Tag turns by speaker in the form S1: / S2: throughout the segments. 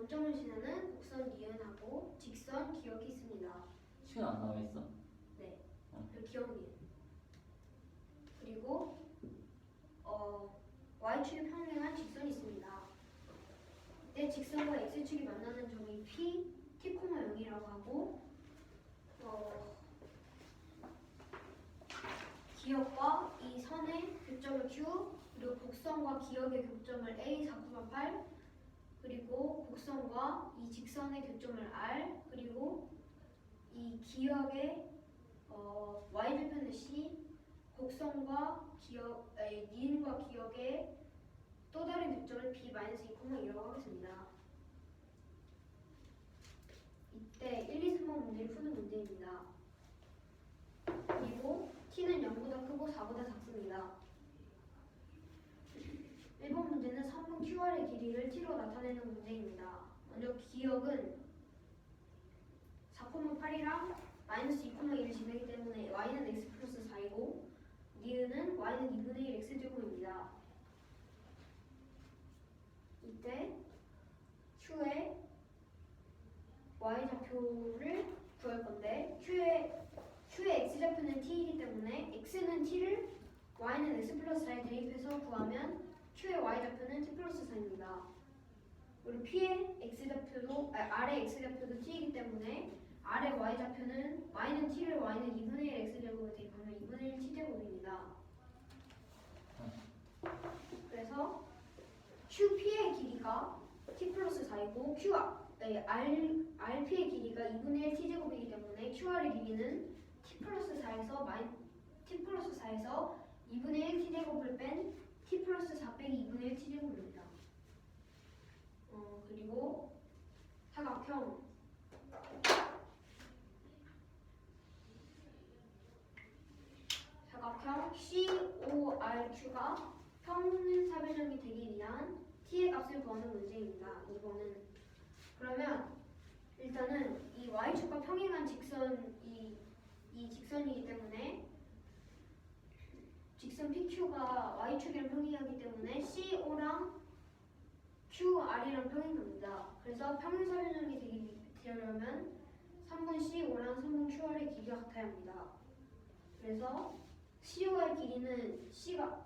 S1: 0점을 지나는 곡선 니은하고 직선 기역이 있습니다.
S2: 시간 안 나와 있어?
S1: 네.
S2: 어.
S1: 그리고 기역 니은. 그리고 y축에 평행한 직선이 있습니다. 이때 직선과 x축이 만나는 점이 p, t, 0이라고 하고 기역과 이 선의 교점을 q, 그리고 곡선과 기역의 교점을 a 4,8, 그리고 곡선과 이 직선의 교점을 r, 그리고 이 기역의 y절편을 c, 곡선과 니은과 기역의 또 다른 교점을 b-2,2라고 하겠습니다. 이때 1, 2, 3번 문제를 푸는 문제입니다. 그리고 t는 0보다 크고 4보다 작습니다. 1번 문제는 3분 QR의 길이를 t로 나타내는 문제입니다. 먼저 기역은 4,8이랑 -2,1을 지나기 때문에 y는 x 플러스 4이고 니은은 y는 2분의 1 x제곱입니다. 이때 q의 y좌표를 구할 건데 q의 x좌표는 t이기 때문에 x는 t를 y는 x 플러스 4에 대입해서 구하면 q의 y좌표는 t 플러스 4입니다. 그리고 p의 x좌표도 r의 x좌표도 t이기 때문에 r의 y좌표는 y는 t를 y는 2분의 1 x제곱에 대입하면 2분의 1 t제곱입니다. 그래서 QP의 길이가 t 플러스 4이고 RP의 길이가 2분의 1 t제곱이기 때문에 QR의 길이는 t 플러스 4에서 2분의 1 t제곱을 뺀 t 플러스 4 빼기 2분의 1 t제곱입니다. 그리고 사각형 CORQ가 평행사변형이 되기 위한 t의 값을 구하는 문제입니다. 2번은. 그러면 일단은 이 y축과 평행한 이 직선이기 때문에 직선 PQ가 y축이랑 평행하기 때문에 CO랑 QR이랑 평행합니다. 그래서 평행사변형이 되려면 3분 CO랑 3분 QR의 길이가 같아야 합니다. 그래서 CO의 길이는 C가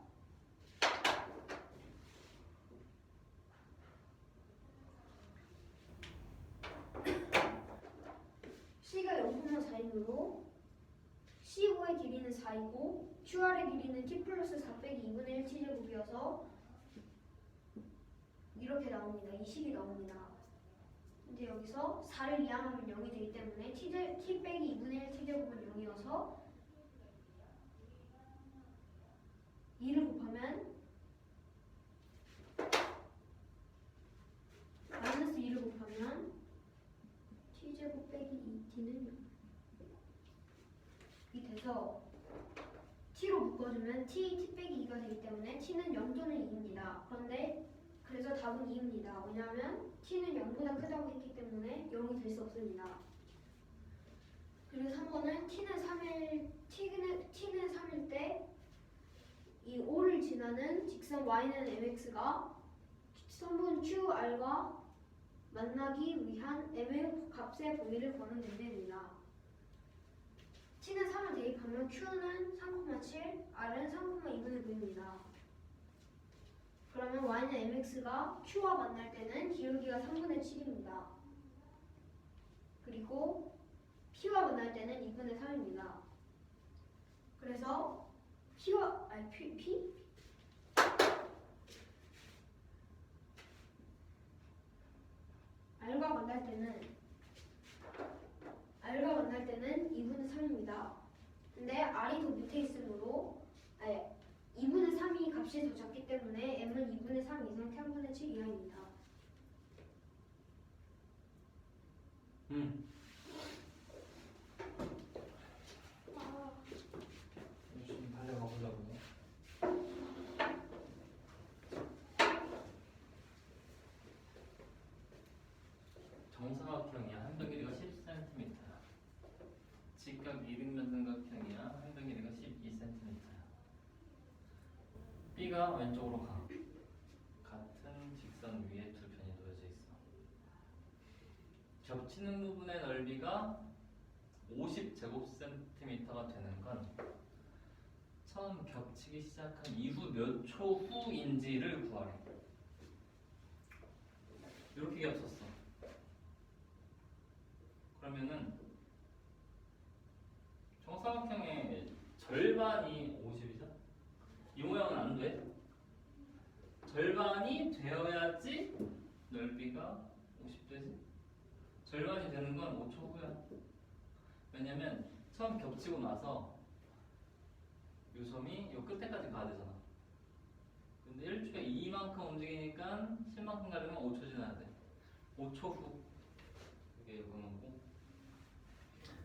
S1: C가 0,4이므로 C5의 길이는 4이고 QR의 길이는 t 플러스 4 빼기 2분의 1 t제곱이어서 이렇게 나옵니다. 이 식이 나옵니다. 근데 여기서 4를 이항하면 0이 되기 때문에 t 빼기 2분의 1 t제곱은 0이어서 2를 곱하면 마이너스 2를 곱하면 t제곱 빼기 2t는 0이 돼서 t로 묶어주면 t 빼기 2가 되기 때문에 t는 0 또는 2입니다. 그래서 답은 2입니다. 왜냐하면 t는 0보다 크다고 했기 때문에 0이 될 수 없습니다. 그리고 3번은 t는 3일 때 이 5를 지나는 직선 y는 mx가 선분 QR과 만나기 위한 m의 값의 범위를 구하는 문제입니다. t는 3을 대입하면 q는 3,7, r은 3,2분의 9입니다. 그러면 y는 mx가 q와 만날 때는 기울기가 3분의 7입니다. 그리고 p와 만날 때는 2분의 3입니다. 그래서 R과 만날 때는 2분의 3입니다. 근데 R이 더 밑에 있으므로 2분의 3이 값이 더 작기 때문에 M은 2분의 3 이상 3분의 7 이하입니다.
S2: 열심히 달려가 보자고. 정사각형이야. 한변 길이가 10cm. 직각 이등변삼각형이야. 한변 길이가 12cm. B가 왼쪽으로 가. 같은 직선 위에 두 편이 놓여져 있어. 겹치는 부분의 넓이가 50제곱센티미터가 되는 건 처음 겹치기 시작한 이후 몇 초 후인지를 구하래. 이렇게 겹쳤어. 그러면은 정사각형의 절반이 50이죠? 이 모양은 안 돼. 절반이 되어야지 넓이가 50되지? 절반이 되는 건 5초 후야. 왜냐면 처음 겹치고 나서 요 점이 요 끝에까지 가야 되잖아. 근데 1초에 2만큼 움직이니까 10만큼 가려면 5초 지나야 돼. 5초 후. 이게 이거고.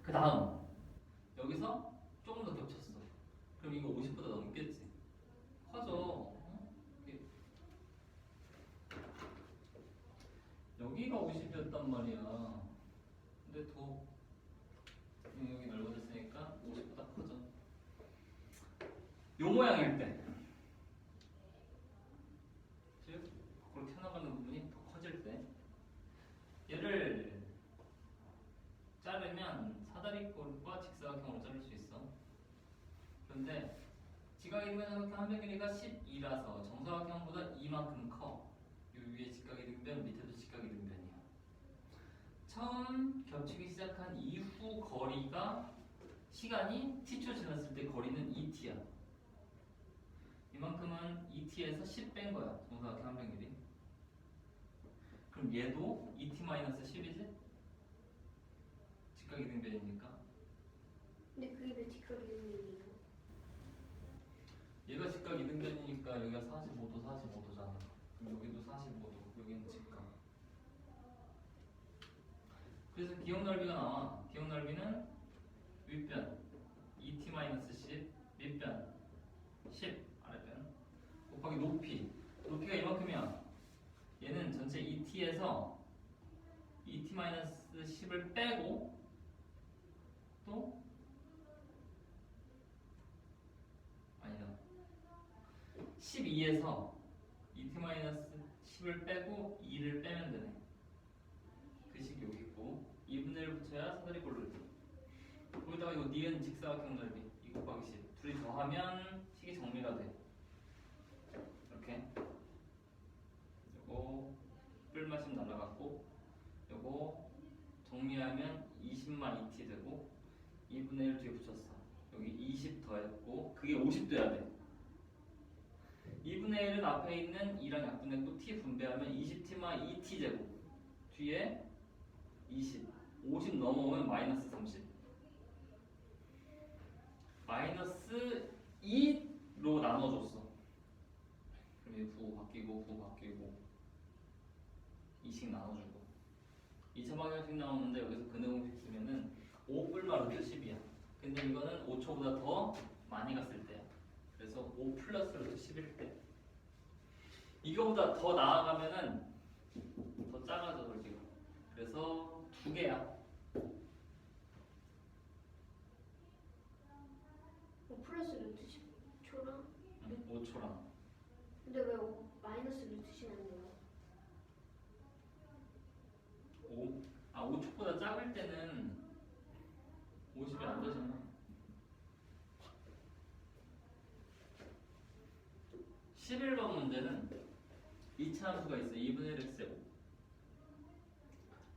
S2: 그 다음 여기서 조금 더 겹쳤어. 그럼 이거 50보다 넘겠지. 커져. 어? 여기가 50이었단 말이야. 근데 더 여기 넓어졌으니까 50보다 커져. 요 모양일 때, 즉 거꾸로 튀어나가는 부분이 더 커질 때, 얘를 자르면 사다리꼴과 직사각형으로 자를 수 있어. 그런데 지각이등변 함의 길이가 12라서 정사각형보다 이만큼 커. 요 위에 직각이등변, 밑에도 직각이등변이야. 처음 겹치기 시작한 이후 거리가 시간이 t초 지났을 때 거리는 2t야. 이만큼은 2t에서 10 뺀 거야. 정사각형 함의 길이. 그럼 얘도 2t-10이지? 직각이등변이니까.
S1: 근데 그게 왜 직각이등변이에요?
S2: 얘가 직각이등변이니까 여기가 45도, 45도잖아. 그럼 여기도 45도, 여기는 직각. 그래서 기억 넓이가 나와. 기억 넓이는 윗변 2t-10, 밑변 10, 아랫변 곱하기 높이. 높이가 이만큼이야. 얘는 전체 2t에서 2t-10을 빼고 또 아니다. 12에서 2t-10을 빼고 2를 빼면 되네. 그 식이 여기 있고 2분의 1 붙여야 사다리꼴 넓이. 거기다가 이거 니은 직사각형 넓이 2 곱하기 10 둘이 더하면 식이 정리가 돼. 이렇게 요거 뿔마심 날라갔고 요거 정리하면 20만 2t 되고 2분의 1 뒤에 붙였어. 여기 20 더했고 그게 50 돼야 돼. 2분의 1은 앞에 있는 2랑 약분했고 t 분배하면 20t만 2t 제곱 뒤에 20 50 넘어오면 마이너스 30 마이너스 2로 나눠줬어. 그럼 이제 9 바뀌고 9 바뀌고 2씩 나눠주고 2차 방정식 나오는데 여기서 근해공식 쓰면은 5 뿔마 루트 10이야. 근데 이거는 5초보다 더 많이 갔을 때야. 그래서 5 플러스 루트 10일 때. 이거보다 더 나아가면은 더 작아져 넓이가. 그래서 2개야.
S1: 5 플러스 루트 10초랑
S2: 5초랑.
S1: 근데 왜 마이너스 루트 10인데요?
S2: 5초보다 작을 때는 50이 안 되잖아. 11번 문제는 2차 함수가 있어. 2분의 1x에 5.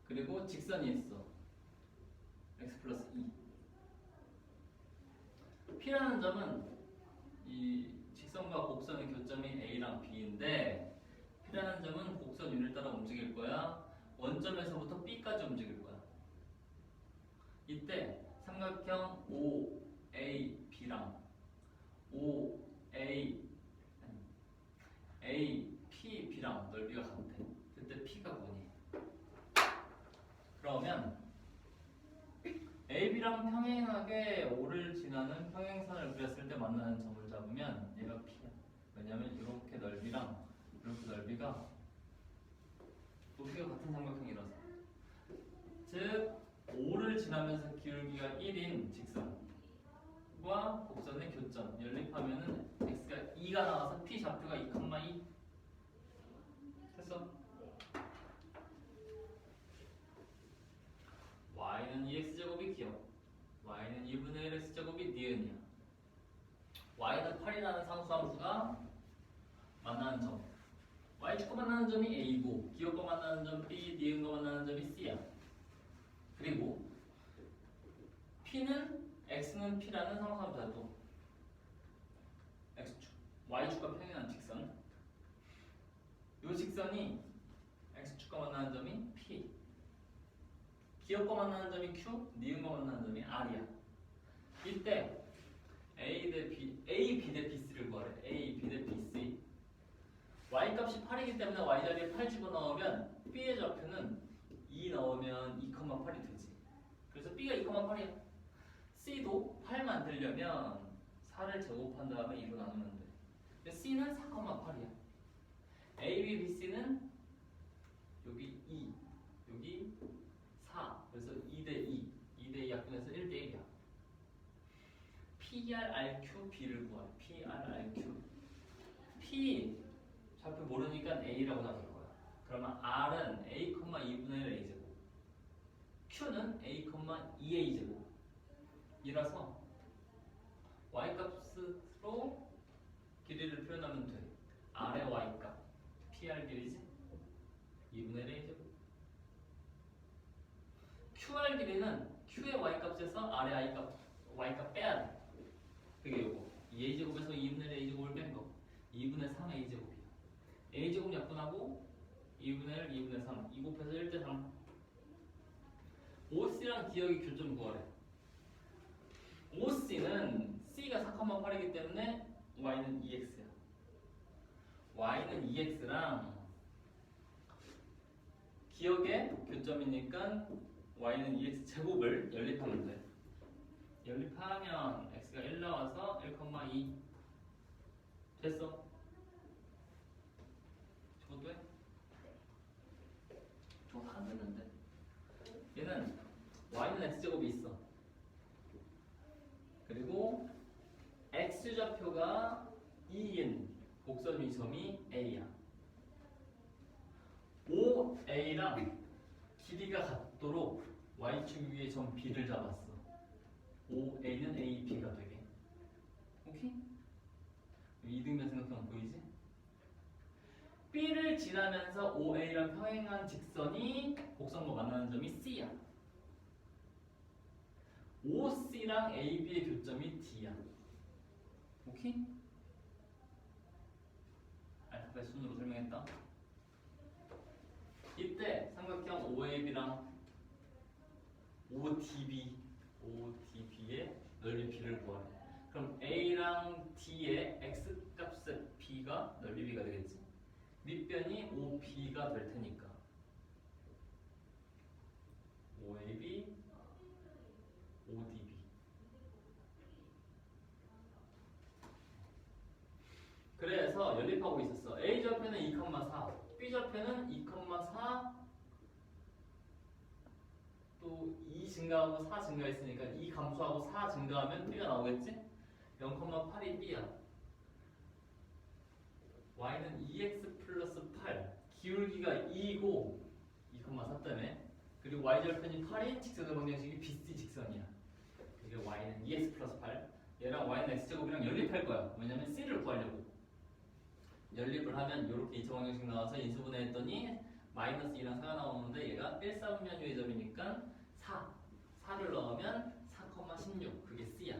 S2: 그리고 직선이 있어. x 플러스 2. P라는 점은 이 직선과 곡선의 교점이 A랑 B인데 P라는 점은 곡선 윤을 따라 움직일 거야. 원점에서부터 B까지 움직일 거야. 이때 삼각형 OAB랑 APB랑 넓이가 같대. 그때 P가 뭐니? 그러면 AB랑 평행하게 O를 지나는 평행선을 그렸을 때 만나는 점을 잡으면 얘가 P야. 왜냐면 이렇게 넓이랑 이렇게 넓이가 높이가 같은 삼각형이라서. 즉 O를 지나면서 기울기가 1인 직선과 곡선의 교점 연립하면은 x가 2가 나와서 P 좌표가 2,2 됐어? y는 2x제곱이 기억, y는 2분의 1 x제곱이 니은이야. y는 8이라는 상수함수가 만나는 점, y축과 만나는 점이 a고 기억과 만나는 점 b, 니은과 만나는 점이 c야. 그리고 p는 x는 p라는 상수함수야. 또 x축, y축과 평행한 직선, 이 직선이 x축과 만나는 점이 p, 기억과 만나는 점이 q, 니은과 만나는 점이 r이야. 이때 a 대 b, a, b 대 b,c를 구하래. a, b 대 b,c. y 값이 8이기 때문에 y 자리에 8 집어넣으면 b의 좌표는 2 넣으면 2,8이 되지. 그래서 b가 2,8이야. c도 8 만들려면 4를 제곱한 다음에 2로 나누면 돼. 근데 c는 4,8이야. a, b, b, c는 여기 2, 여기 4. 그래서 2 대 2, 2 대 2 약분해서 1 대 1이야. PRRQ B를 구해. PRRQ. P 좌표 모르니까 A라고 나눌 거야. 그러면 R은 A, 2분의 1 A제곱, Q는 A, 2A제곱 이라서 Y 값으로 길이를 표현하면 돼. R의 Y 값 PR 길이지? 2분의 1 A제곱. QR 길이는 Q의 Y 값에서 R의 Y 값 빼야 돼. 그게 요거 2a제곱에서 2분의 1 a제곱을 뺀 거 2분의 3 a제곱이야. a제곱 약분하고 2분의 1, 2분의 3 2 곱해서 1대 3. OC랑 기억의 교점 구하래. OC는 C가 4,8이기 때문에 Y는 2X야. Y는 2X랑 기억의 교점이니까 Y는 2X 제곱을 연립하면 돼. 연립하면 x가 1 나와서 1,2 됐어? 저것도 해? 저거 다 됐는데 얘는 y는 x제곱이 있어. 그리고 x좌표가 2인 곡선 위점이 a야. OA랑 길이가 같도록 y축 위에 점 b를 잡았어. OA는 AB가 되게. 오케이? 이등변 생각하면 보이지? B를 지나면서 OA랑 평행한 직선이 곡선과 만나는 점이 C야. OC랑 AB의 교점이 D야. 오케이? 알파벳 순으로 설명했다. 이때 삼각형 OAB랑 ODB의 넓이 B를 구하래. 그럼 A랑 D의 X 값의 B가 넓이 B가 되겠지. 밑변이 OB가 될 테니까 OAB, ODB. 그래서 연립하고 있었어. A 좌표는 2,4, B 좌표는 2,4, 또 2 증가하고 4 증가했으니까 2 감소하고 4 증가하면 B가 나오겠지? 0,8이 B야. Y는 2x 플러스 8, 기울기가 2이고 2,4 때문에, 그리고 Y절편이 8인 직선의 방정식이 BC 직선이야. 그리고 Y는 2x 플러스 8, 얘랑 Y는 X제곱이랑 연립할 거야. 왜냐면 C를 구하려고. 연립을 하면 이렇게 2차 방정식 나와서 인수분해 했더니 마이너스 2랑 4가 나오는데 얘가 1, 4분면 유의 점이니까 4를 넣으면 4,16, 그게 C야.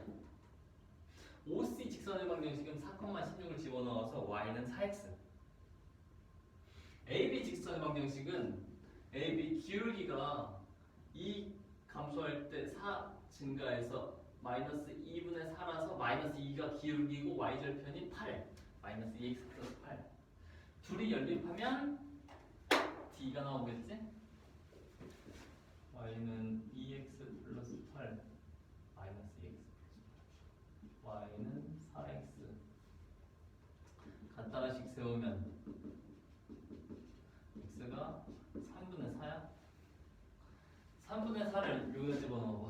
S2: OC 직선의 방정식은 4,16을 집어넣어서 Y는 4X. AB 직선의 방정식은 AB 기울기가 2 감소할 때 4 증가해서 마이너스 2분의 4라서 마이너스 2가 기울기고 Y절편이 8, 마이너스 2x 플러스 8. 둘이 연립하면 D가 나오겠지? Y는 2x 플러스 8 마이너스 2x 플러스 8, Y는 4x. 간단하식 세우면 x가 3분의 4야? 3분의 4를 여기다 집어넣어봐.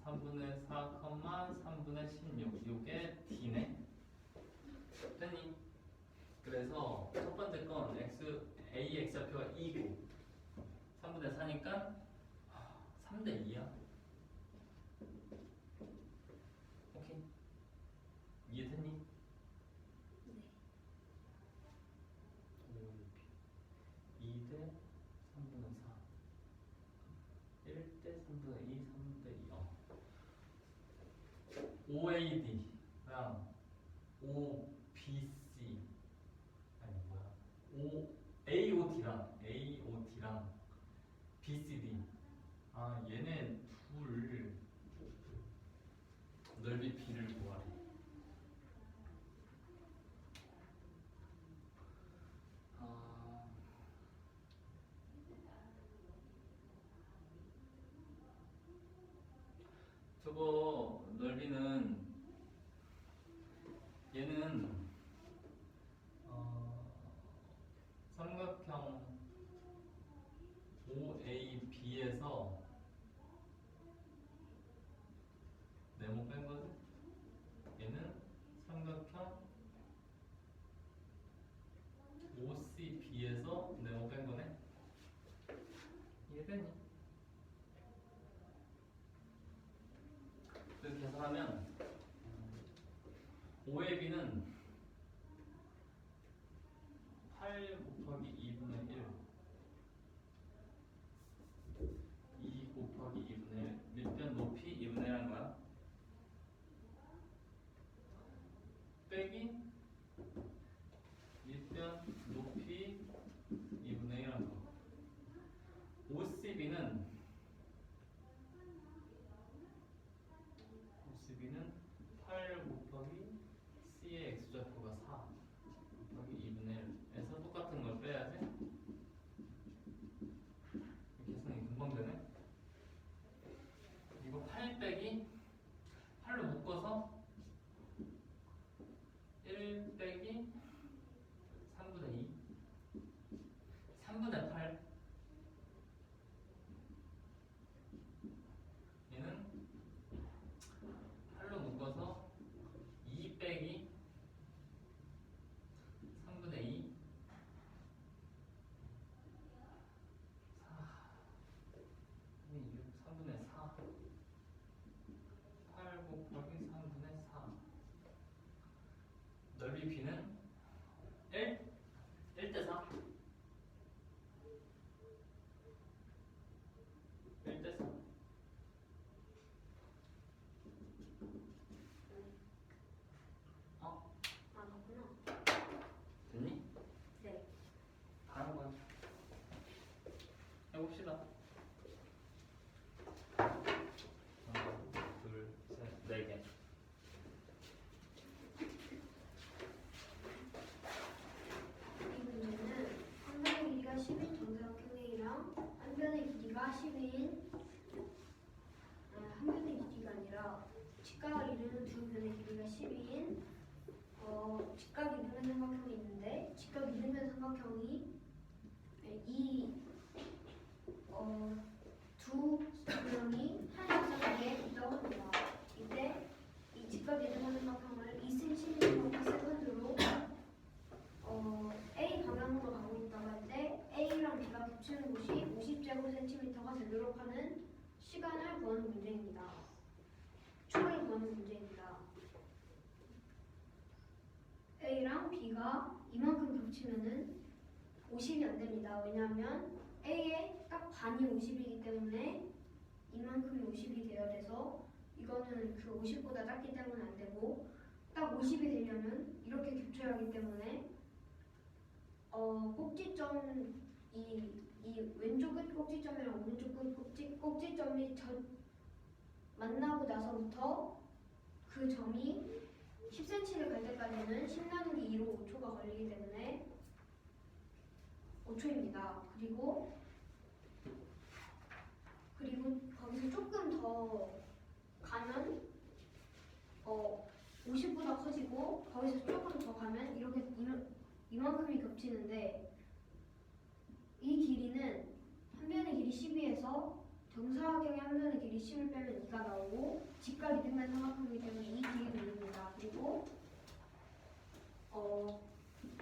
S2: 3분의 4, 3분의 16, 이게 D네? 됐니? 그래서 첫 번째 건 A x좌표가 2고 3분의 4니까 3대 2야. 3분의 4 1대 3분의 2 3분의 2 OAD랑 OBC 아니 뭐야 AOT랑 BCD 아 얘네 둘 넓이 B를 구하래. 저거 넓이는 얘는 삼각형 OAB에서 네모 뺀 거지? 얘는 삼각형 OCB에서 네모 뺀 거네? 이해되니? 그래서 계산하면 OAB는 8 곱하기 2분의 1 2 곱하기 2분의 1 밑변 높이 2분의 1한 거야 빼기 밑변 높이 2분의 1한 거 OCB는 8 곱하기 C의 X좌표가 4 곱하기 2분의 1에서 똑같은 걸 빼야지. 계산이 금방 되네. 이거 8 빼기 8로 묶어서 1 빼기 3분의 2 3분의 8 얘는 8로 묶어서 2 빼기 3분의 2 3분의 4 8 곱하기 3분의 4 넓이 B는 1 1대 4 1대 4
S1: 그렇구나.
S2: 됐니?
S1: 네.
S2: 다른 거 해봅시다. 하나, 둘, 셋, 4개.
S1: 이 문제는 한 변의 길이가 10인 정사각형이랑 한 변의 길이가 10인 한 변의 길이가 아니라 직각을 이루는 두 변의 길이가 10인 직각 이등변 삼각형이 있는데 직각 이등변 삼각형이 두 도형이 한 직선에 있다고 합니다. 이때 이 직각 이등변 삼각형을 2승 12제곱과 세븐으로 A 방향으로 가고 있다고 할 때 A랑 B가 겹치는 곳이 50제곱센티미터가 되도록 하는 시간을 구하는 문제입니다. 초를 구하는 문제입니다. A랑 B가 이만큼 겹치면은 50이 안 됩니다. 왜냐하면 A의 딱 반이 50이기 때문에 이만큼이 50이 되어야 돼서 이거는 그 50보다 작기 때문에 안 되고 딱 50이 되려면 이렇게 겹쳐야 하기 때문에 꼭지점 이 왼쪽 끝 꼭지점이랑 오른쪽 끝 꼭지점이 만나고 나서부터 그 점이 10cm를 갈 때까지는 10 나누기 2로 5초가 걸리기 때문에 5초입니다. 그리고 거기서 조금 더 가면 50보다 커지고 거기서 조금 더 가면 이렇게 이만큼이 겹치는데 이 길이는 한 변의 길이 12에서 정사각형의 한 변의 길이 10을 빼면 2가 나오고 직각 이등변 삼각형이기 때문에 이 길이도 2입니다. 그리고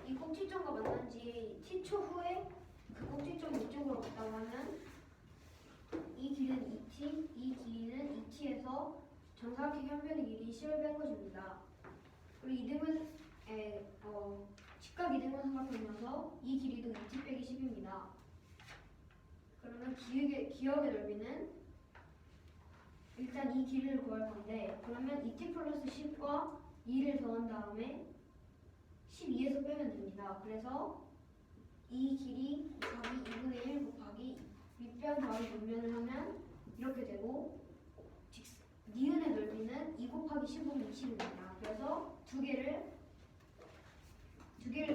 S1: 이 꼭지점과 만난 지 t초 후에 그 꼭지점 이쪽으로 갔다고 하면 이 길이는 2t, 이 길이는 2t에서 정사각형 한 변의 길이 10을 뺀 것입니다. 그리고 이등변 직각 이등변 삼각형이어서 이 길이도 2t 빼기 10입니다. 그러면 기역의 넓이는 일단 이 길이를 구할 건데 그러면 2t 플러스 10과 2를 더한 다음에 12에서 빼면 됩니다. 그래서 이 길이 곱하기 2분의 1 곱하기 윗변 더하기 옆면을 하면 이렇게 되고 니은의 넓이는 2 곱하기 15는 20입니다. 그래서 두 개를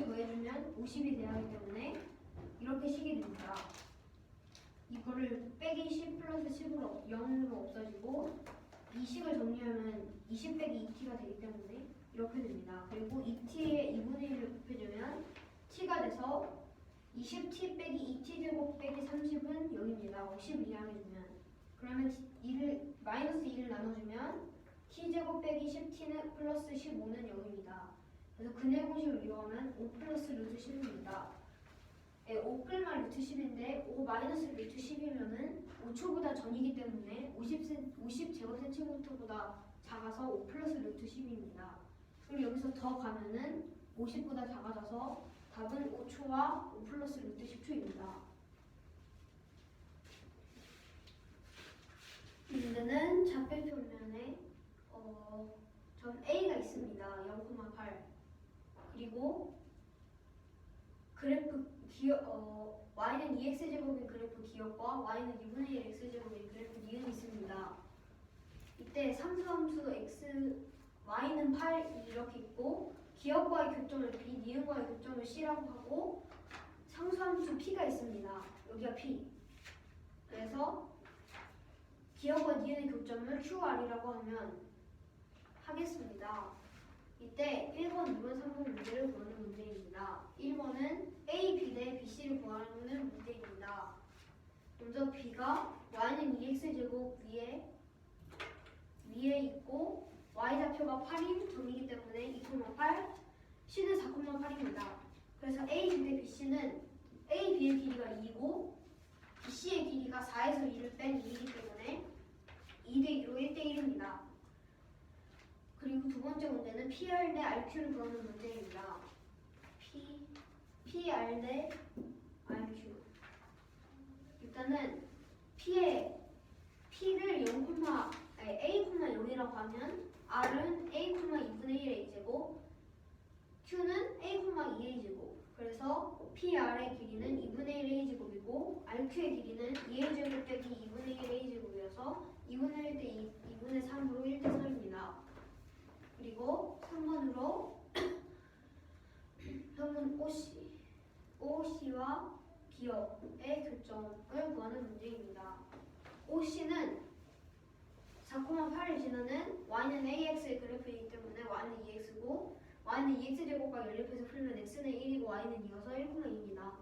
S1: 더해주면 50이 돼야 하기 때문에 이렇게 식이 됩니다. 이거를 빼기 10 플러스 10으로 0으로 없어지고 이 식을 정리하면 20 빼기 2t가 되기 때문에 이렇게 됩니다. 그리고 2t에 2분의 1을 곱해주면 t가 돼서 20t 빼기 2t 제곱 빼기 30은 0입니다. 50을 이항해주면 그러면 마이너스 2를 나눠주면 t 제곱 빼기 10t는 플러스 15는 0입니다. 그래서 근해공식을 이용하면 5 플러스 루트 10입니다. 5 끌만 루트 10인데 5 마이너스 루트 10이면은 5초보다 전이기 때문에 50제곱센티미터보다 작아서 5 플러스 루트 10입니다. 그리고 여기서 더 가면은 50보다 작아져서 답은 5초와 5 플러스 루트 10초입니다. 문제는 좌표표면에 점 A가 있습니다. 0,8 그리고 그래프 y는 2x제곱인 그래프 기역과 y는 2분의 1 x제곱인 그래프 니은이 있습니다. 이때 상수함수 x y는 8 이렇게 있고 기역과의 교점을 b, 니은과의 교점을 c라고 하고 상수함수 p가 있습니다. 여기가 p. 그래서 기역과 니은의 교점을 qr이라고 하면 하겠습니다. 이때 1번, 2번, 3번 문제를 구하는 문제입니다. 1번은 A, B 대 BC를 구하는 문제입니다. 먼저 B가 y는 2x제곱 위에 있고 y좌표가 8인 점이기 때문에 2,8 C는 4,8입니다. 그래서 A, B 대 BC는 A, B의 길이가 2이고 BC의 길이가 4에서 2를 뺀 2이기 때문에 2대 2로 1대 1입니다. 그리고 두 번째 문제는 PR 대 RQ를 구하는 문제입니다. PR 대 RQ. 일단은 P를 A,0이라고 하면 R은 A,2분의 1의 제곱, Q는 A,2의 제곱. 그래서 PR의 길이는 2분의 1의 제곱이고 RQ의 길이는 2의 제곱 빼기 2분의 1의 제곱이어서 2분의 1 대 2분의 3으로 1대 3입니다. 그리고 3번으로 형은 OC와 기역의 교점을 구하는 문제입니다. OC는 4,8을 지나는 y는 AX의 그래프이기 때문에 y는 2x고 y는 2x제곱과 연립해서 풀면 x는 1이고 y는 2여서 1,2입니다.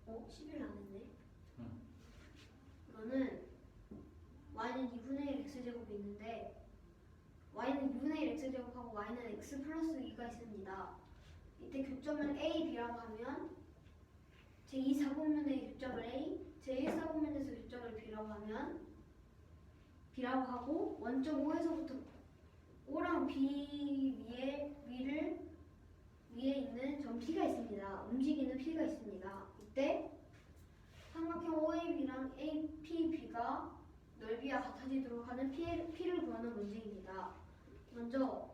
S1: 11을 안 했네. 이거는 y는 2분의 1 x제곱이 있는데 y는 2분의 1 x제곱하고 y는 x 플러스 2가 있습니다. 이때 교점을 A, B라고 하면 제2사분면의 교점을 A, 제1사분면에서 교점을 B라고 하면 B라고 하고 원점 O에서부터 O랑 B 위에 있는 점 P가 있습니다. 움직이는 P가 있습니다. 이때 삼각형 OAB랑 APB가 넓이와 같아지도록 하는 P를 구하는 문제입니다. 먼저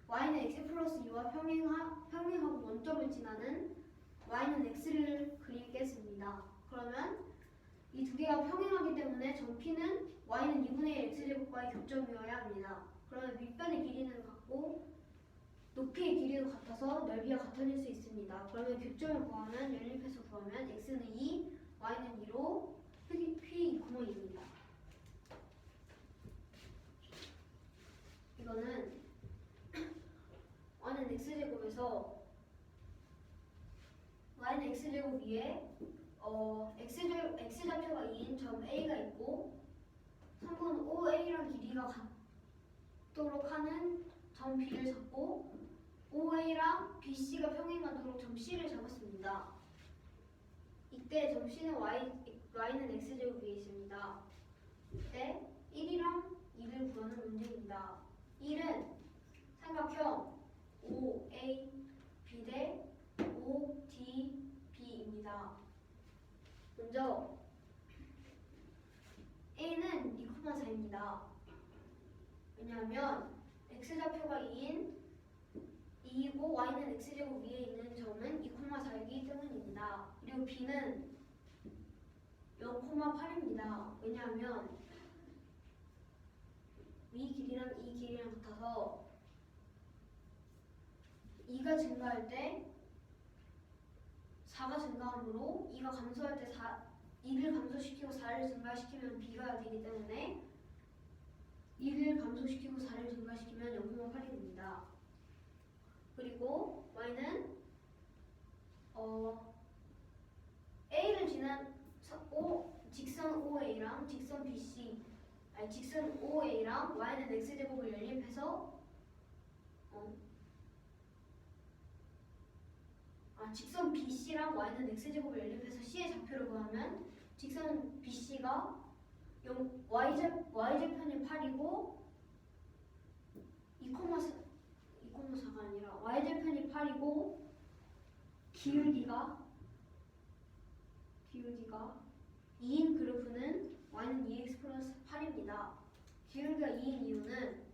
S1: y는 x 플러스 2와 평행하고 원점을 지나는 y는 x를 그리겠습니다. 그러면 이 두 개가 평행하기 때문에 점 P는 y는 2분의 1 x제곱과의 교점이어야 합니다. 그러면 윗변의 길이는 같고 높이의 길이도 같아서 넓이가 같아질 수 있습니다. 그러면 교점을 구하면 연립해서 구하면 x는 2, y는 2로 P 2,2입니다. 이거는 y는 x제곱에서 y는 x제곱 위에 x좌표가 2인 점 A가 있고 3번 OA랑 길이가 같도록 하는 점 B를 잡고 OA랑 BC가 평행하도록 점 C를 잡았습니다. 이때 점 C는 y는 x제곱 위에 있습니다. 이때 1이랑 2를 구하는 문제입니다. 1은 삼각형 OAB 대 OAC 왜냐하면 x좌표가 2이고 y는 x제곱 위에 있는 점은 2,4이기 때문입니다. 그리고 b는 0,8입니다. 왜냐하면 위 길이랑 이 길이랑 같아서 2가 증가할 때 4가 증가하므로 2가 감소할 때 2를 감소시키고 4를 증가시키면 b가 되기 때문에 2를 감소시키고 4를 증가시키면 0,8이 됩니다. 그리고 y는 a를 지난 직선 OA랑 직선 BC 직선 OA랑 y는 x제곱을 연립해서 직선 BC랑 y는 x제곱을 연립해서 C의 좌표를 구하면 직선 BC가 y좌편이 8이고 2,4가 아니라 y좌편이 8이고 기울기가 2인 그래프는 y는 2x 플러스 8입니다. 기울기가 2인 이유는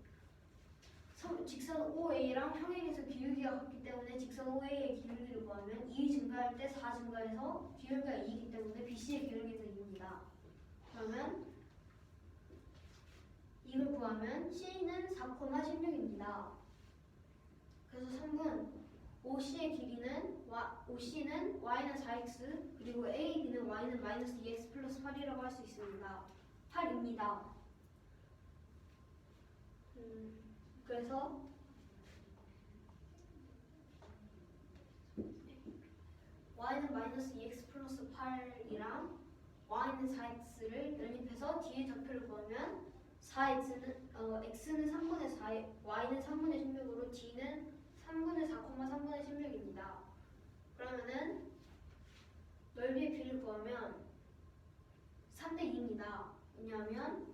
S1: 직선 OA랑 평행에서 기울기가 같기 때문에 직선 OA의 기울기를 구하면 2 증가할 때 4 증가해서 기울기가 2이기 때문에 BC의 기울기가 2입니다. 그러면 이걸 구하면 C는 4,16입니다. 그래서 3분 OC의 길이는 OC는 y는 4x 그리고 AB는 y는 마이너스 2x 플러스 8이라고 할 수 있습니다. 8입니다. 그래서 y는 마이너스 2x 플러스 8이랑 y는 4x를 연립해서 뒤의 좌표를 구하면 4x는 x는 3분의 4, y는 3분의 16으로 d는 3분의 4,3분의 16입니다. 그러면은 넓이의 비를 구하면 3대 2입니다. 왜냐하면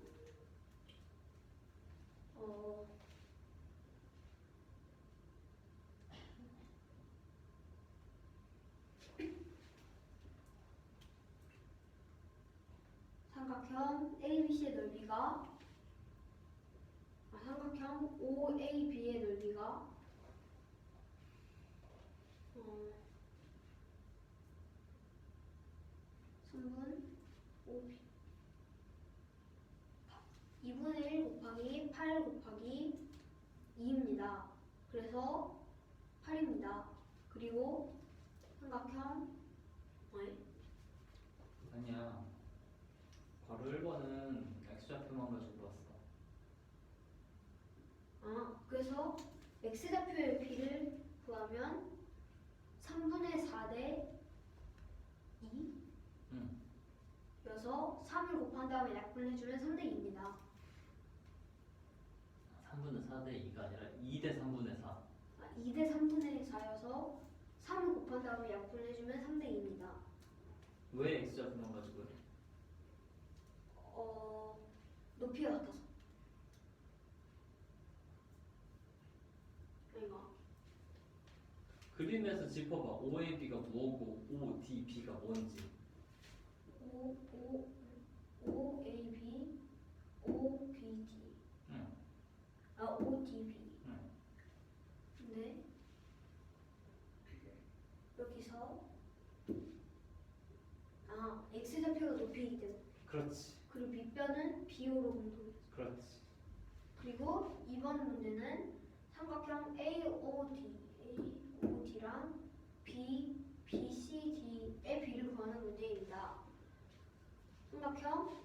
S1: 삼각형 ABC의 넓이가 삼각형 OAB의 넓이가 3분 5b 2분의 1 곱하기 8 곱하기 2입니다. 그래서 8입니다. 그리고 삼각형
S2: 아니야. 바로 1번은 x좌표만 가지고 왔어.
S1: 그래서 x좌표의 b를 구하면 3분의 4대 2 여서 3을 곱한 다음에 약분해주면 3대 2입니다.
S2: 3분의 4대 2가 아니라 2대 3분의 4.
S1: 2대 3분의 4여서 3을 곱한 다음에 약분해주면 3대 2입니다.
S2: 왜 x좌표만 가지고 해?
S1: 높이가 같아서. 아이가
S2: 그림에서 짚어봐. OAB가 뭐고 ODB가 뭔지.
S1: OAB, OBD, ODB. 근데 여기서 x좌표가 높이이기 때문에.
S2: 그렇지.
S1: 그리고 밑변은 BO로 공통했어.
S2: 그렇지.
S1: 그리고 이번 문제는 삼각형 AOD랑 BCD의 비를 구하는 문제입니다. 삼각형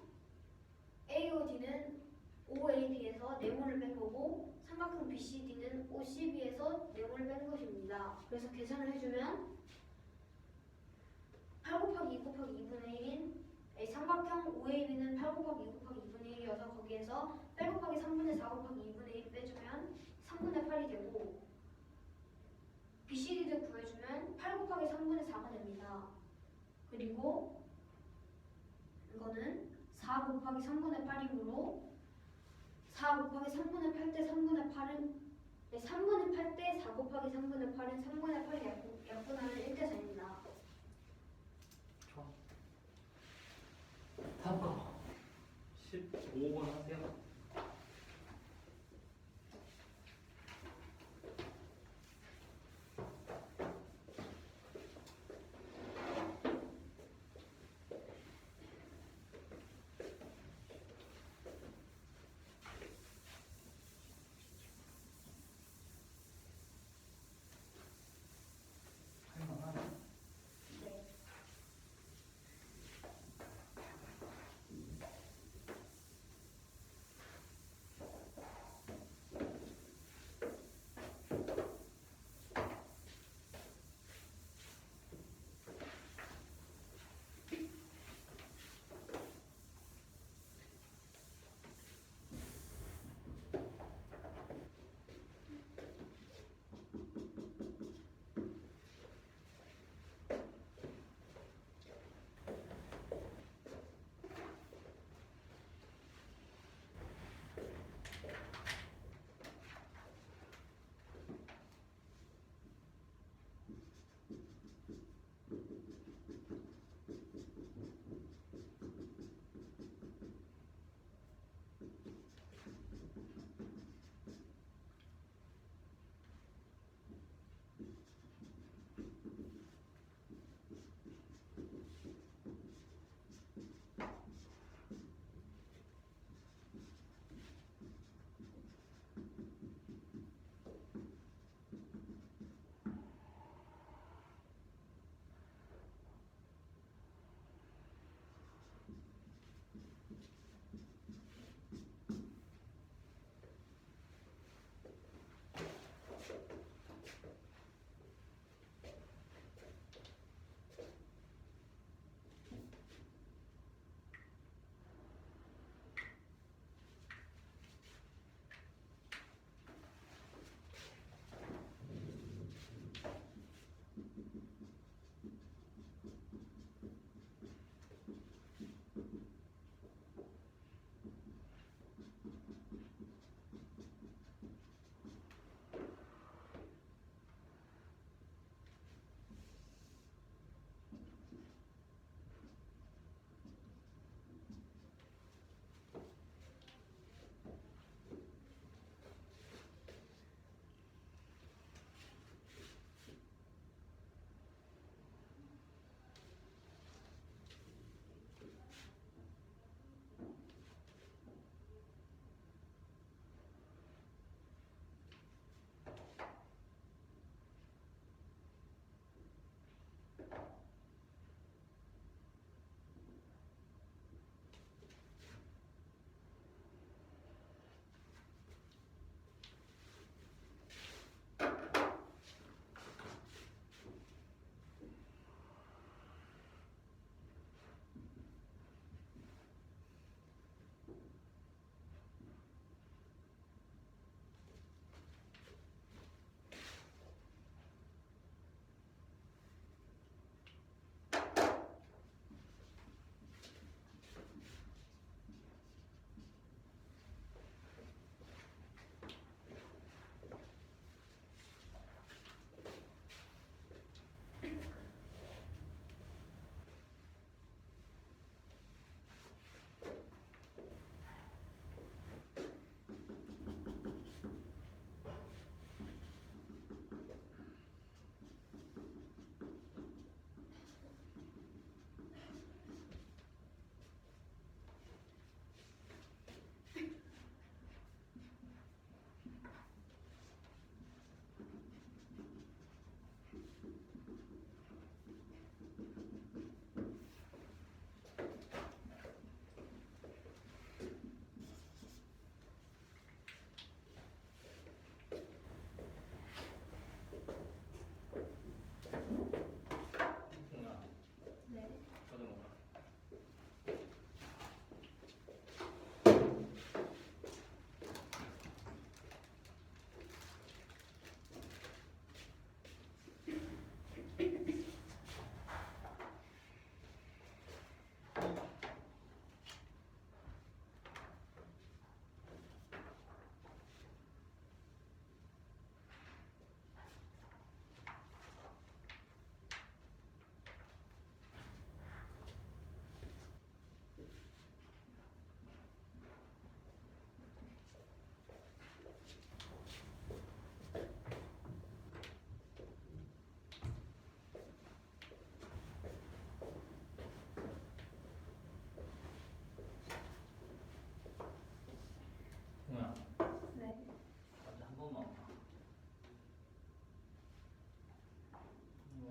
S1: AOD는 OAB에서 네모를 뺀 거고 삼각형 BCD는 OCB에서 네모를 뺀 것입니다. 그래서 계산을 해주면 8 곱하기 2 곱하기 2분의 1인 삼각형 OAB는 8 곱하기 2 곱하기 2분의 1이어서 거기에서 8 곱하기 3분의 4 곱하기 2분의 1 빼주면 3분의 8이 되고 BCD도 구해주면 8 곱하기 3분의 4가 됩니다. 그리고 이거는 4 곱하기 3분의 8이므로 4 곱하기 3분의 8 대 3분의 8은 3분의 8 대 4 곱하기 3분의 8은 3분의 8이 약분하면 1대 4입니다.
S2: 좋아. 다음 거 15번 하세요.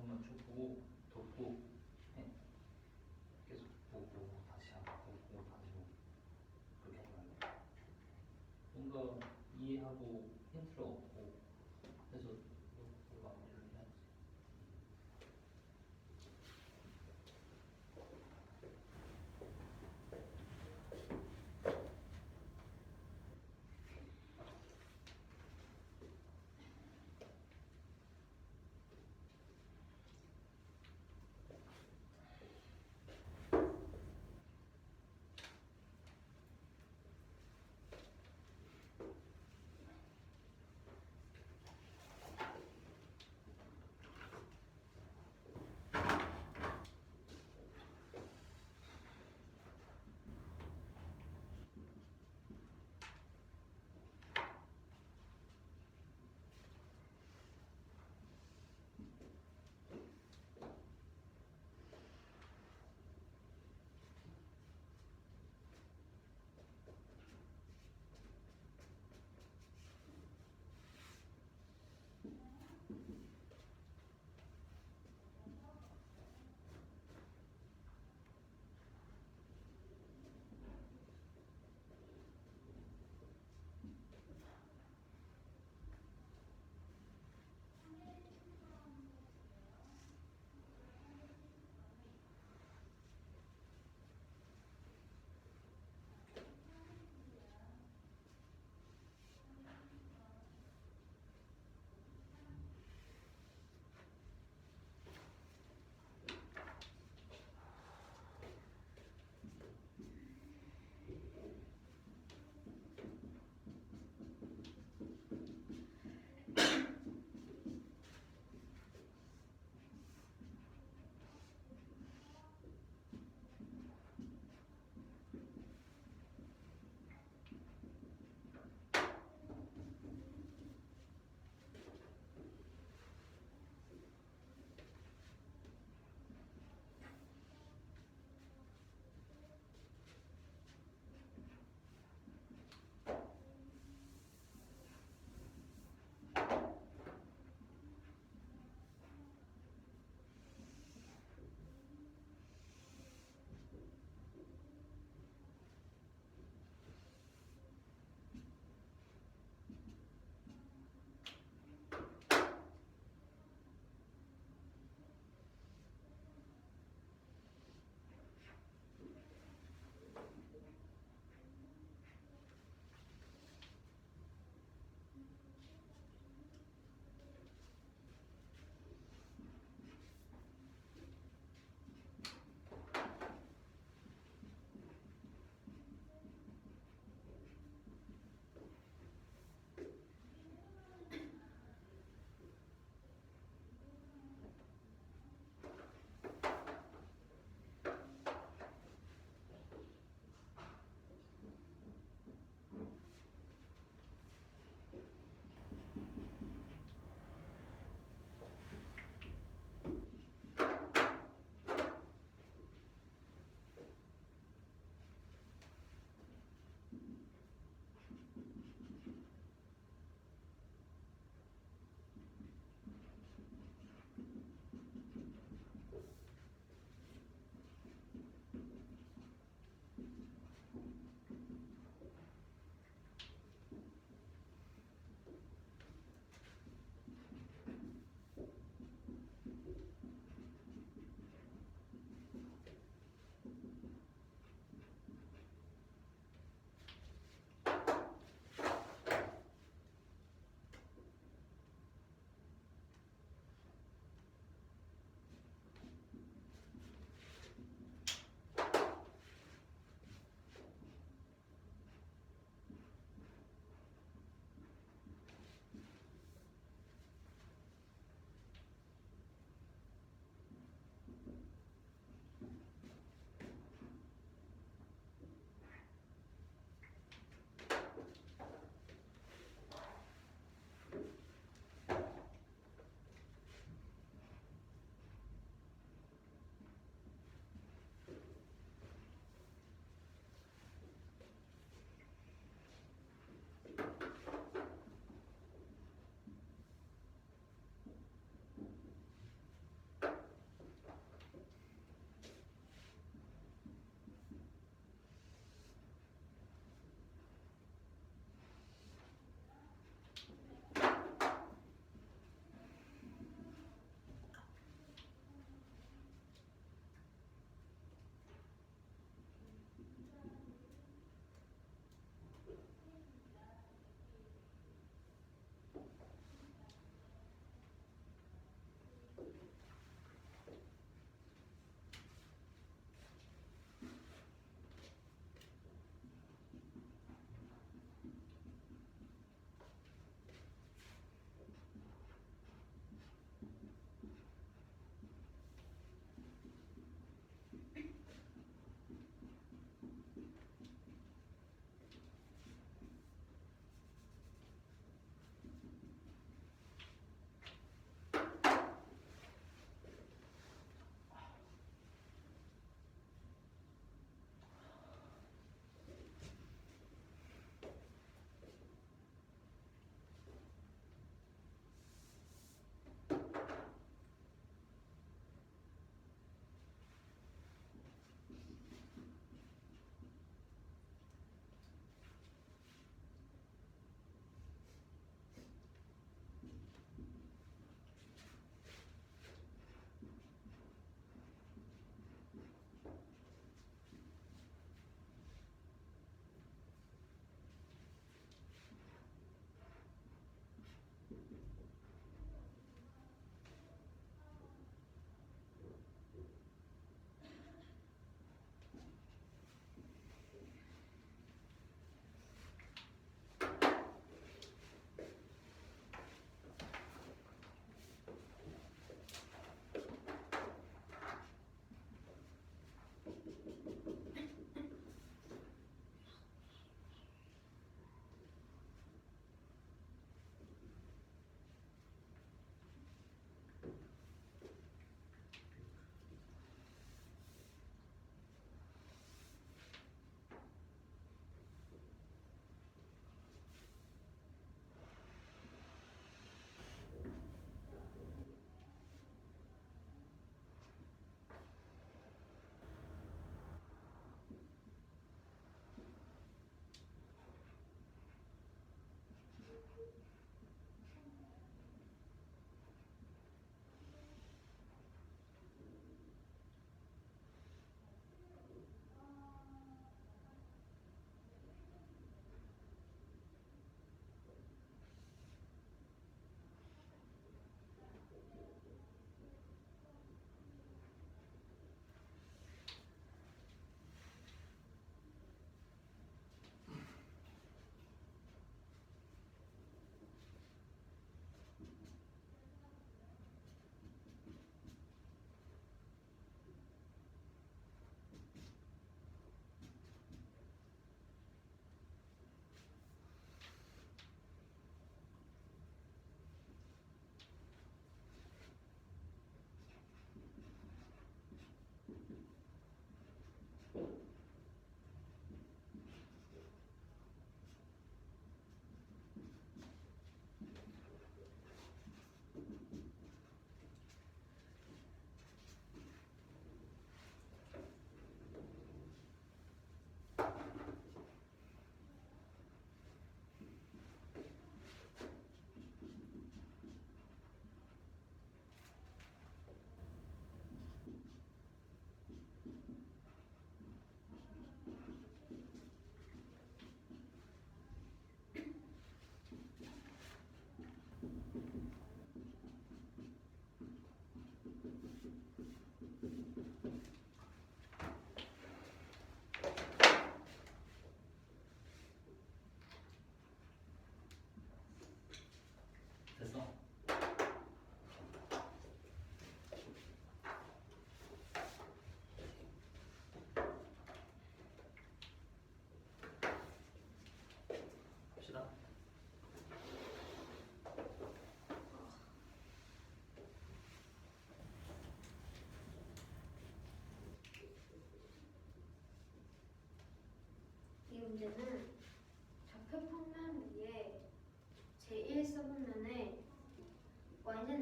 S2: 한번 쭉 보고 돕고 해. 계속 보고 다시 하고 보고 다시 보고 그렇게 하면 안 돼. 뭔가 이해하고 힌트를 얻고 해서 마무리를 해야지.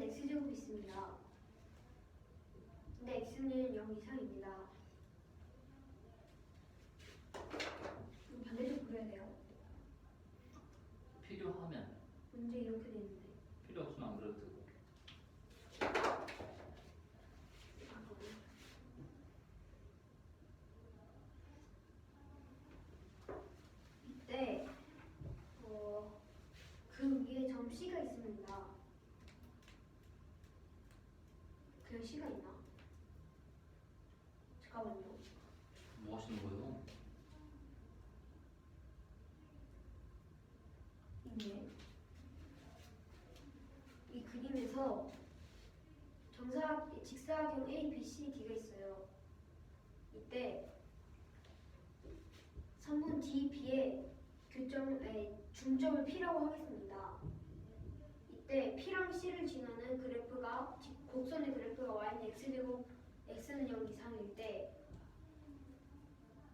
S1: x제곱이 있습니다. 근데 x는 0 이상입니다. 그럼 반대쪽 그려야 돼요.
S2: 필요하면.
S1: 문제 이렇게 돼 있는데.
S2: 필요 없으면 안 그래도 되고.
S1: 이때 그 위에 점 C가 있습니다. 그 C가 있나? 잠깐만요.
S2: 뭐 하시는 거예요?
S1: 이게 이 그림에서 직사각형 A, B, C, D가 있어요. 이때 3분 D, B의 중점을 P라고 하겠습니다. 이때 P랑 C를 지나는 그래프가 곡선의 그래프가 y는 x제곱 x는 0 이상일 때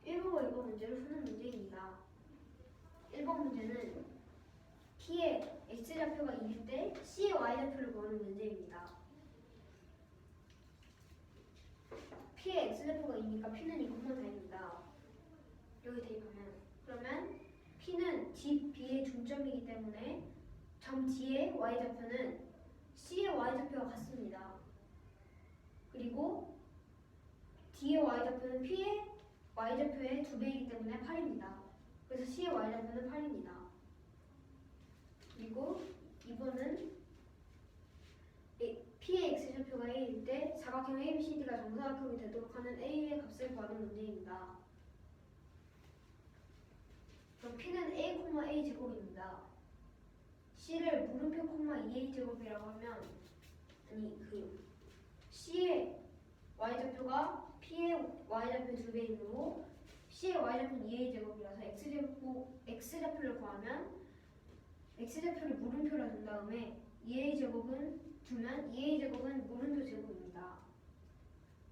S1: 1번과 2번 문제를 푸는 문제입니다. 1번 문제는 P의 x좌표가 2일 때 C의 y좌표를 구하는 문제입니다. P의 x좌표가 2니까 P는 2,4입니다. 여기 대입하면 그러면 P는 D, B의 중점이기 때문에 점 D의 y좌표는 C의 y좌표와 같습니다. 그리고 D의 y좌표는 P의 y좌표의 2배이기 때문에 8입니다. 그래서 C의 y좌표는 8입니다. 그리고 이번은 P의 x좌표가 A일 때 사각형 ABCD가 정사각형이 되도록 하는 A의 값을 구하는 문제입니다. 그럼 P는 A, A 제곱입니다. C를 물음표 2A 제곱이라고 하면 C의 y좌표가 P의 y좌표 2배이므로 C의 y좌표는 2A 제곱이라서 x좌표를 구하면 x좌표를 물음표로 둔 다음에 2A 제곱은 두면 2A 제곱은 물음표 제곱입니다.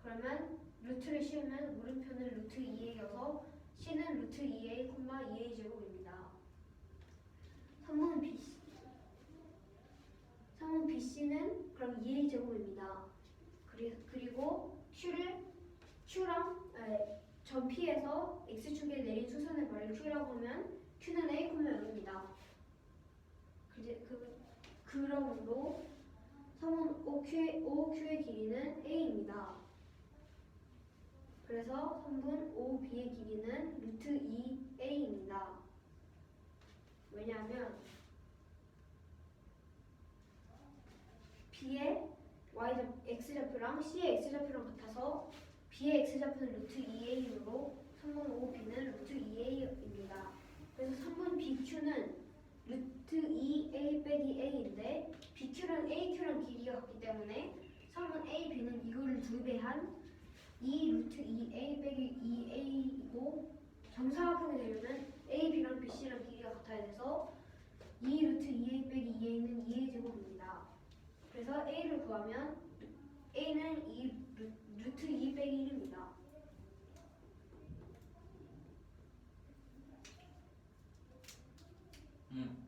S1: 그러면 루트를 씌우면 물음표는 루트 2A여서 C는 루트 2A, 2A 제곱입니다. 3번 BC는 그럼 2A 제곱입니다. 그리고 Q랑 점 P에서 X축에 내린 수선의 발을 Q라고 하면 Q는 A, 0입니다. 그러므로 3번 OQ의 길이는 A입니다. 그래서 3분 OB의 길이는 루트 2A입니다. 왜냐하면 B의 x좌표랑 C의 x좌표랑 같아서 B의 x좌표는 루트 2A이므로 3분 OB는 루트 2A입니다. 그래서 3분 BQ는 루트 2A 빼기 A인데 BQ랑 AQ랑 길이가 같기 때문에 3분 AB는 이거를 2배한 2 루트 2A 빼기 2A이고 정사각형이 되려면 AB랑 BC랑 길이가 같아야 돼서 2 루트 2A 빼기 2A는 2A 제곱입니다. 그래서 A를 구하면 A는 2 루트 2 빼기 1입니다.
S2: 음.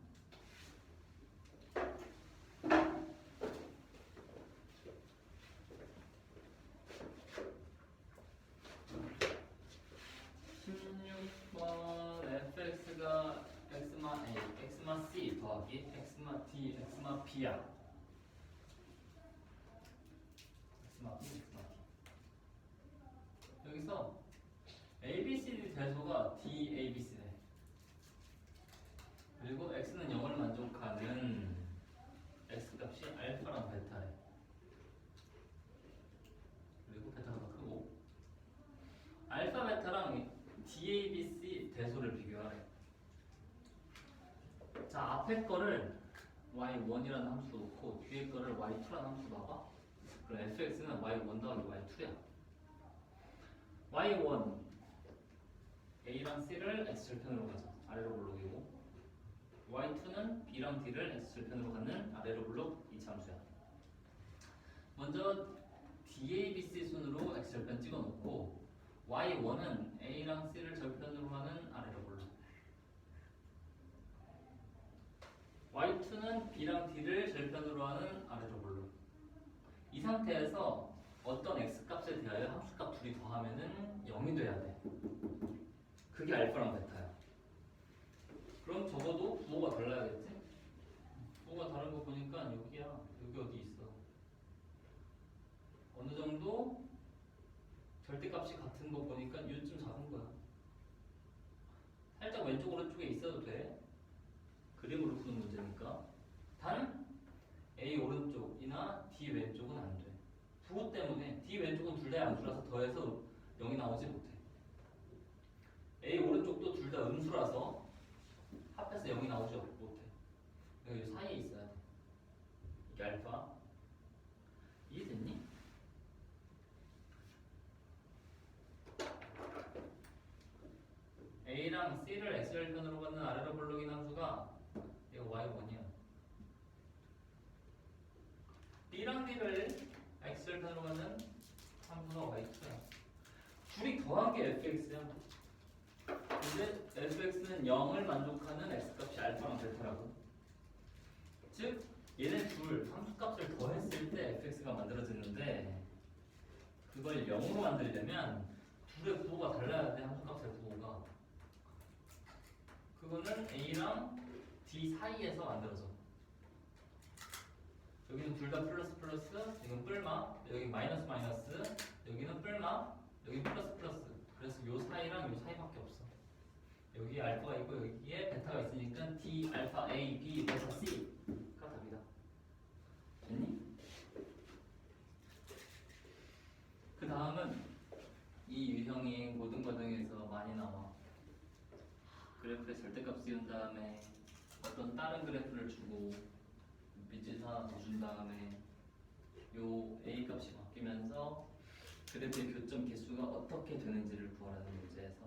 S2: 16번 fx가 x마 a, x마 c 더하기 x마 d, x마 b야. x마 b, x마 d. 여기서 ABCD 대소가 DABC네. 그리고 x는 0을 만족하는 x값이 알파랑 베타래. 그리고 베타가 더 크고 알파 베타랑 DABC 대소를 비교하래. 자, 앞에 거를 y1이라는 함수로 놓고 뒤에 거를 y2라는 함수로 놔봐. 그럼 fx는 y1 더하기 y2야. y1 a랑 c를 x절편으로 가자. 아래로 블록이고 y2는 b랑 d를 x절편으로 가는 아래로 블록 이차함수야. 먼저 DABC 순으로 x절편 찍어놓고 y1은 a랑 c를 절편으로 하는 아래로 블록, y2는 b랑 d를 절편으로 하는 아래로 블록. 상태에서 어떤 x값에 대하여 함수값 둘이 더하면은 0이 돼야 돼. 그게 알파랑 베타야. 그럼 적어도 부호가 달라야겠지? 부호가 다른 거 보니까 여기야. 여기 어디 있어? 어느 정도 절대값이 같은 거 보니까 요쯤 작은 거야. 살짝 왼쪽 오른쪽에 있어도 돼. 그림으로 푸는 문제니까. 단 A 오른쪽이나 D 왼쪽은 안 돼. 부호 때문에 D 왼쪽은 둘 다 양수라서 더해서 0이 나오지 못해. A 오른쪽도 둘 다 음수라서 합해서 0이 나오지 못해. 여기 사이에 있어야 돼. 이게 알파. 이해됐니? A랑 C를 X절편으로 받는 아래로 볼록인 함수가 이거 Y1이야. B랑 D를 X절편으로 받는 함수가 Y2야. 둘이 더한 게 fx야. 근데 fx는 0을 만족하는 x값이 알파랑 베타라고. 즉 얘네 둘 함수값을 더했을 때 fx가 만들어지는데 그걸 0으로 만들려면 둘의 부호가 달라야 돼. 함수값의 부호가. 그거는 a랑 d 사이에서 만들어져. 여기는 둘 다 플러스 플러스, 여기는 뿔마, 여기 마이너스 마이너스, 여기는 뿔마, 여기 플러스 플러스. 그래서 요 사이랑 요 사이밖에 없어. 여기에 알파가 있고 여기에 베타가 있으니까 D, 알파, A, B, 베타, C가 답이다. 됐니? 그 다음은 이 유형이 모든 과정에서 많이 나와. 그래프에 절대값 씌운 다음에 어떤 다른 그래프를 주고 밑줄 하나 더 준 다음에 요 A 값이 바뀌면서 그래프의 교점 개수가 어떻게 되는지를 구하라는 문제에서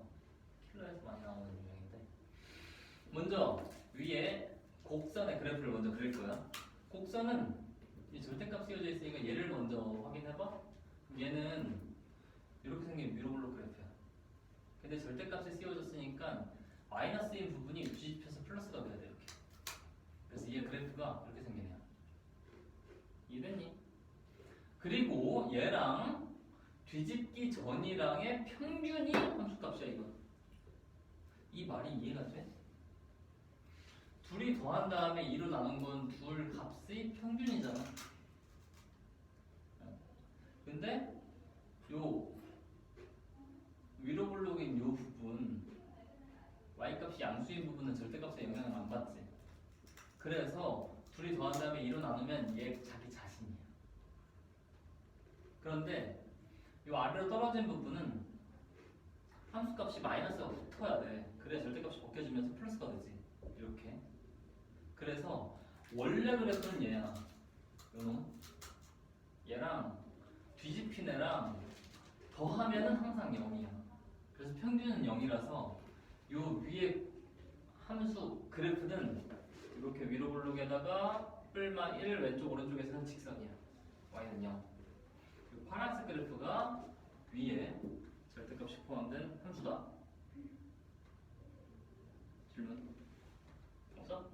S2: 킬러에서 많이 나오는 유형인데, 먼저 위에 곡선의 그래프를 먼저 그릴 거야. 곡선은 이 절대값 씌워져 있으니까 얘를 먼저 확인해봐. 얘는 이렇게 생긴 위로블록 그래프야. 근데 절대값이 씌워졌으니까 마이너스인 부분이 뒤집혀서 플러스가 돼야 돼. 이렇게. 그래서 얘 그래프가 이렇게 생긴 애야. 이해됐니? 그리고 얘랑 뒤집기 전이랑의 평균이 함수값이야. 이거. 이 말이 이해가 돼? 둘이 더한 다음에 2로 나눈 건 둘 값의 평균이잖아. 근데 요 위로 블록인 요 부분 y값이 양수인 부분은 절대값에 영향을 안 받지. 그래서 둘이 더한 다음에 2로 나누면 얘 자기 자신이야. 그런데 요 아래로 떨어진 부분은 함수값이 마이너스가 붙어야 돼. 그래야 절대값이 벗겨지면서 플러스가 되지. 이렇게. 그래서 원래 그래프는 얘야. 요놈. 얘랑 뒤집힌 애랑 더하면은 항상 0이야. 그래서 평균은 0이라서 요 위에 함수 그래프는 이렇게 위로 블록에다가 뿔마 1 왼쪽 오른쪽에서는 직선이야. y는 0. 그리고 파란색 그래프가 위에 절대값이 포함된 함수다. 질문? 없어?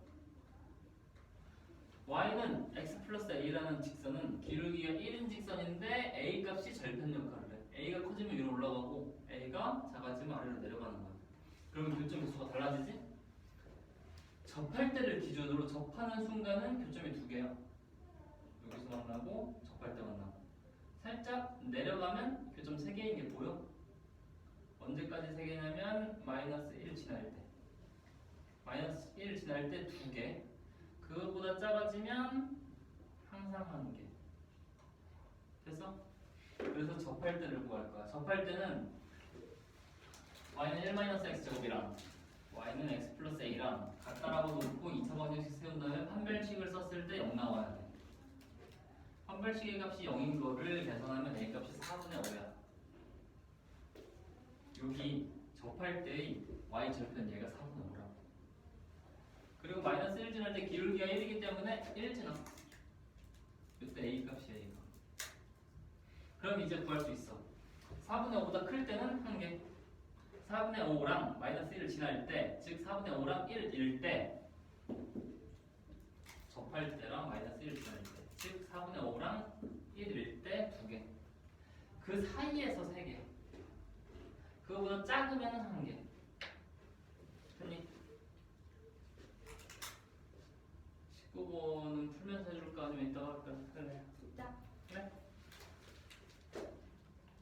S2: y는 x 플러스 a라는 직선은 기울기가 1인 직선인데 a 값이 절편 역할을 해. a가 커지면 위로 올라가고 a가 작아지면 아래로 내려가는 거야. 그러면 교점 개수가 달라지지? 접할 때를 기준으로 접하는 순간은 교점이 두 개야. 여기서 만나고 접할 때 만나고. 살짝 내려가면 교점 3개인 게 보여? 언제까지 3개냐면 마이너스 1 지날 때. 마이너스 1 지날 때 2개. 그것보다 작아지면 항상 1개. 됐어? 그래서 접할 때를 구할 거야. 접할 때는 y는 1-x제곱이랑 y는 x 플러스 a랑 같다라고 놓고 2차 방정식 세운 다음에 판별식을 썼을 때 0 나와야 돼. 판별식의 값이 0인 거를 계산하면 a 값이 4분의 5야. 여기 접할 때의 y 절편 얘가 4분의 5라고. 그리고 마이너스 1 지날 때 기울기가 1이기 때문에 1 지나. 이때 a 값이야 이거. 그럼 이제 구할 수 있어. 4분의 5보다 클 때는 1개. 4분의 5랑 마이너스 1을 지날 때, 즉 4분의 5랑 1일 때 접할 때랑 마이너스 1을 지날 때, 즉 4분의 5랑 1일 때 그 사이에서 3개. 그거보다 작으면 1개. 됐니? 19번은 풀면서 해줄까? 아니면 이따가 할까? 할래?
S1: 진짜.
S2: 그래?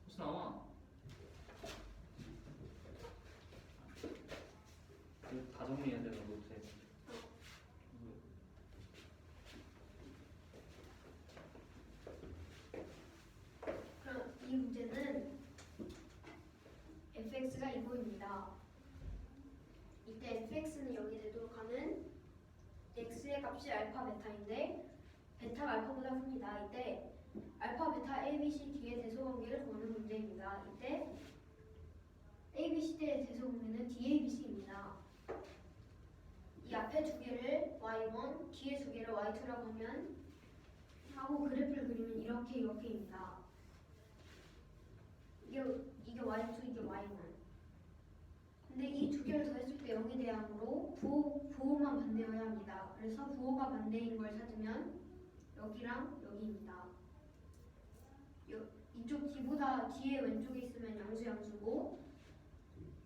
S2: 무슨 나와? 이거 다 정리해야 돼, 너 노트에.
S1: 그럼 이 문제는 fx가 이거입니다. 이때 fx는 0이 되도록 하는 x의 값이 알파 베타인데 베타가 알파보다 큽니다. 이때 알파 베타 a, b, c, d의 대소 관계를 구하는 문제입니다. 이때 a, b, c, d의 대소 관계는 d, a, b, c입니다. 이 앞에 두 개를 y1, 뒤에 두 개를 y2라고 하면 하고 그래프를 그리면 이렇게입니다. 이게 y2, 이게 y1. 근데 이 두 개를 더했을 때 0이 돼야 하므로 부호만 반대여야 합니다. 그래서 부호가 반대인 걸 찾으면 여기랑 여기입니다. 이쪽 D보다 D의 왼쪽에 있으면 양수고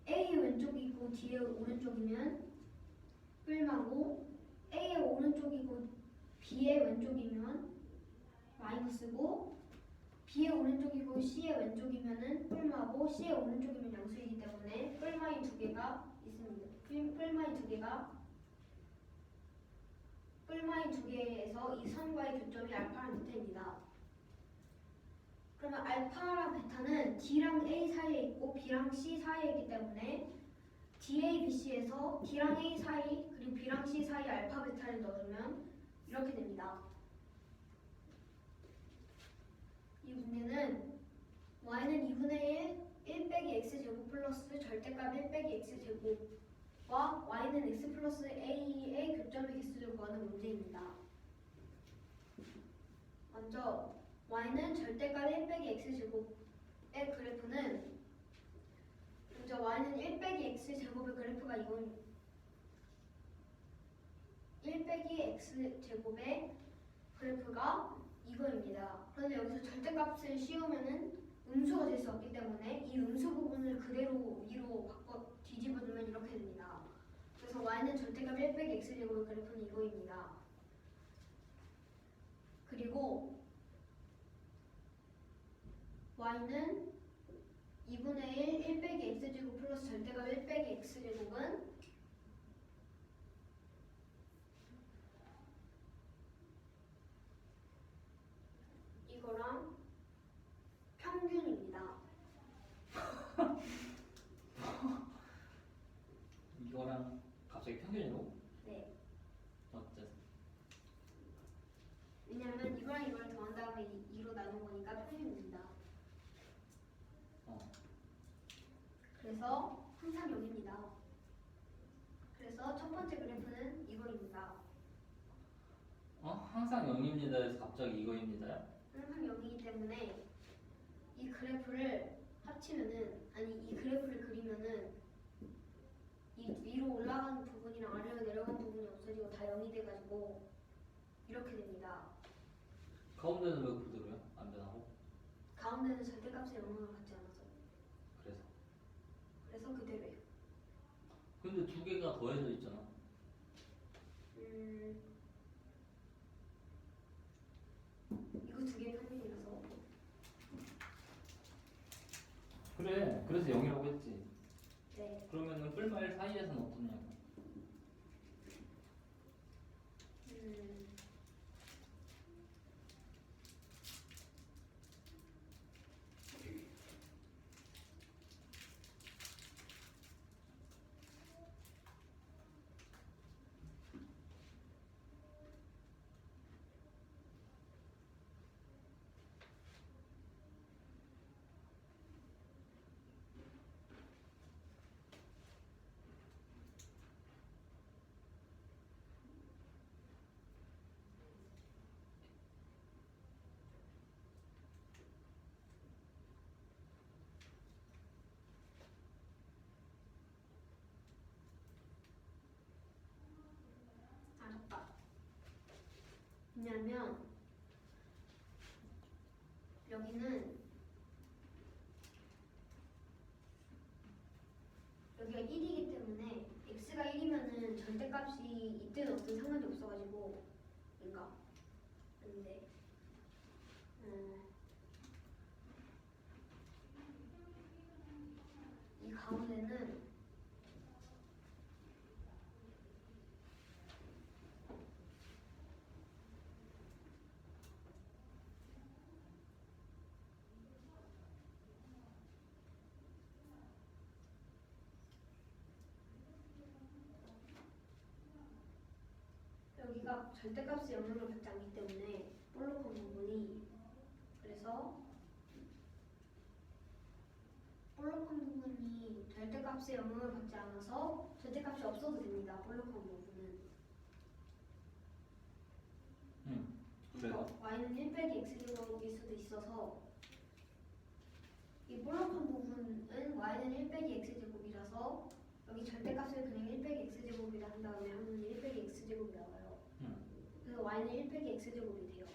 S1: A의 왼쪽이고 D의 오른쪽이면 뿔마고 A의 오른쪽이고 B의 왼쪽이면 마이너스고 B의 오른쪽이고 C의 왼쪽이면은 뿔마고 C의 오른쪽이면 양수이기 때문에 뿔마인 두 개가 있습니다. 뿔마인 두 개에서 이 선과의 교점이 알파랑 베타입니다. 그러면 알파랑 베타는 D랑 A 사이에 있고 B랑 C 사이에 있기 때문에 DA, BC에서 D랑 A 사이 그리고 B랑 C 사이에 알파 베타를 넣어주면 이렇게 됩니다. 이 문제는 y는 2분의 1 빼기 x제곱 플러스 절대값 1 빼기 x제곱과 y는 x 플러스 a의 교점의 개수를 구하는 문제입니다. 먼저 y는 절대값 1 빼기 x제곱의 그래프는 먼저 y는 1 빼기 x제곱의 그래프가 이건 1 빼기 x제곱의 그래프가 이거입니다. 그런데 여기서 절대값을 씌우면은 음수가 될 수 없기 때문에 이 음수 부분을 그대로 위로 뒤집어주면 이렇게 됩니다. 그래서 y는 절대값 1 빼기 x제곱의 그래프는 이거입니다. 그리고 y는 2분의 1 빼기 x제곱 플러스 절대값 1 빼기 x제곱은 이거랑 평균입니다.
S2: 이거랑 갑자기 평균으로?
S1: 네.
S2: 어째?
S1: 왜냐면 이거랑 이걸 더한 다음에 2로 나눈 거니까 평균입니다. 그래서 항상 0입니다. 그래서 첫 번째 그래프는 이거입니다.
S2: 항상 0입니다에서 갑자기 이거입니다요?
S1: 항상 0이기 때문에 이 그래프를 합치면은 이 그래프를 그리면은 이 위로 올라가는 부분이랑 아래로 내려가는 부분이 없어지고 다 0이 돼가지고 이렇게 됩니다.
S2: 가운데는 왜 그대로요? 안 변하고?
S1: 가운데는 절대값의 영향을 받지 않아서
S2: 그래서?
S1: 그대로예요.
S2: 근데 두 개가 더해져 있잖아.
S1: 이거 두 개 평균이라서.
S2: 그래, 그래서 0이라고 했지.
S1: 네.
S2: 그러면은 뿔마일 사이에서는 어떠냐고.
S1: 알았다. 왜냐면 여기는 절대값이 있든 없든 상관이 없어가지고 인가 근데 이 가운데는 여기가 절대값의 영향을 받지 않기 때문에 볼록한 부분이 그래서 볼록한 부분이 절대값의 영향을 받지 않아서 절대값이 없어도 됩니다. 볼록한 부분은
S2: 그래서
S1: y는 1 빼기 x제곱일 수도 있어서 이 볼록한 부분은 y는 1 빼기 x제곱이라서 여기 절대값을 그냥 1 빼기 x제곱이라 한 다음에 하면 1 빼기 x제곱이 나와요. 그래서 y는 1 빼기 x제곱이 돼요.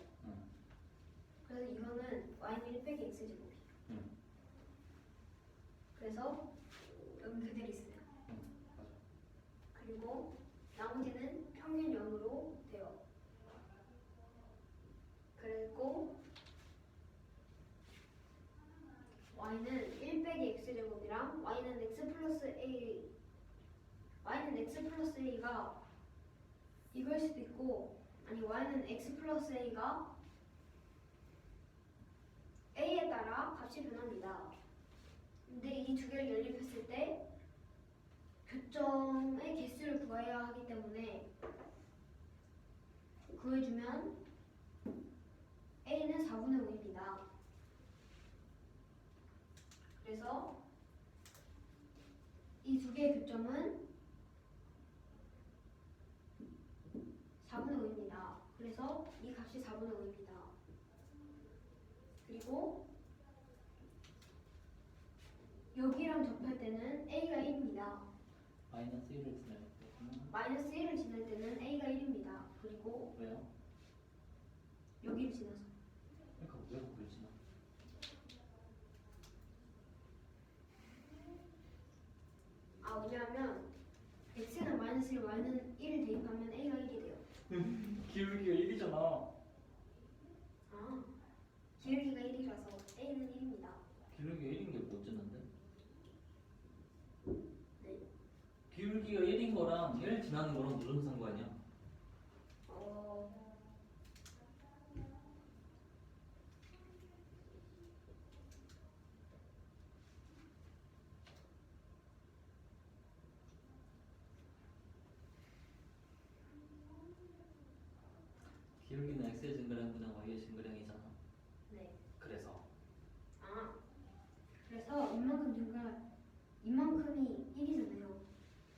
S1: 그래서 이거는 y는 1 빼기 x제곱이에요. 그래서 여기 그대로 있어요.
S2: 맞아.
S1: 그리고 나머지는 평균 0으로 돼요. 그리고 y는 1 빼기 x제곱이랑 y는 x 플러스 a가 이걸 수도 있고 아니 y는 x 플러스 a가 a에 따라 값이 변합니다. 근데 이 두 개를 연립했을 때 교점의 개수를 구해야 하기 때문에 구해주면 a는 4분의 5입니다. 그래서 이 두 개의 교점은 4분의 5입니다. 그래서 이 값이 4분의 5입니다. 그리고 여기랑 접할 때는 a가 1입니다.
S2: 마이너스 1을 지날 때는
S1: 마이너스 1을 지날 때는 a가 1입니다. 그리고
S2: 왜요?
S1: 여기를 지나서
S2: 그러니까 왜 거길 지나?
S1: 왜냐하면 x는 마이너스 1, y는 1을 대입하면 a가 1이 돼요.
S2: 기울기가 1이잖아.
S1: 기울기가 1이라서 a는 1입니다.
S2: 기울기가 1인 게 뭐 어쩌는데?
S1: 네.
S2: 기울기가 1인 거랑 1 지나는 거랑 무슨 상관이야? 기울기는 x의 증가량분의 y의 증가량이잖아.
S1: 네.
S2: 그래서
S1: 그래서 이만큼이 1이잖아요.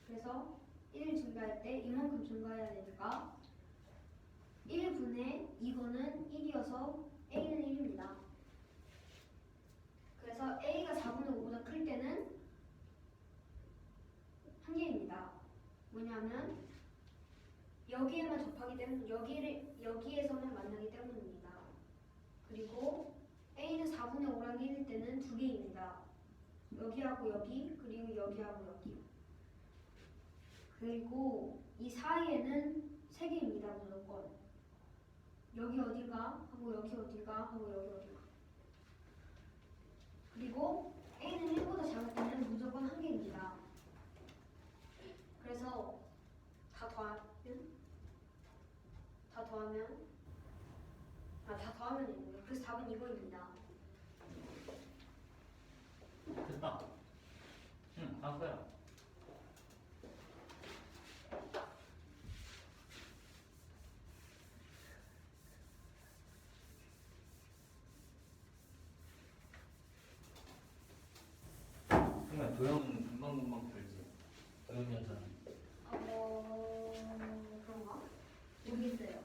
S1: 그래서 1을 증가할 때 이만큼 증가해야 되니까 1분의 이거는 1이어서 a는 1입니다. 그래서 a가 4분의 5보다 클 때는 한 개입니다. 뭐냐면 여기에만 접하기 때문에 여기에서만 만나기 때문입니다. 그리고 a는 4분의 5랑 1일 때는 두 개입니다. 여기하고 여기 그리고 여기하고 여기 그리고 이 사이에는 세 개입니다. 무조건 여기 어딜가 하고 여기 어딜가 하고 여기 어딜가 그리고 a는 1보다 작을 때는 무조건 한 개입니다. 그래서 다 더하면 되는데 그래서 답은 이거입니다.
S2: 됐다. 응, 다 거야. 정말 도형은 금방금방 풀지. 도형 연산은.
S1: 그런가? 모르겠어요.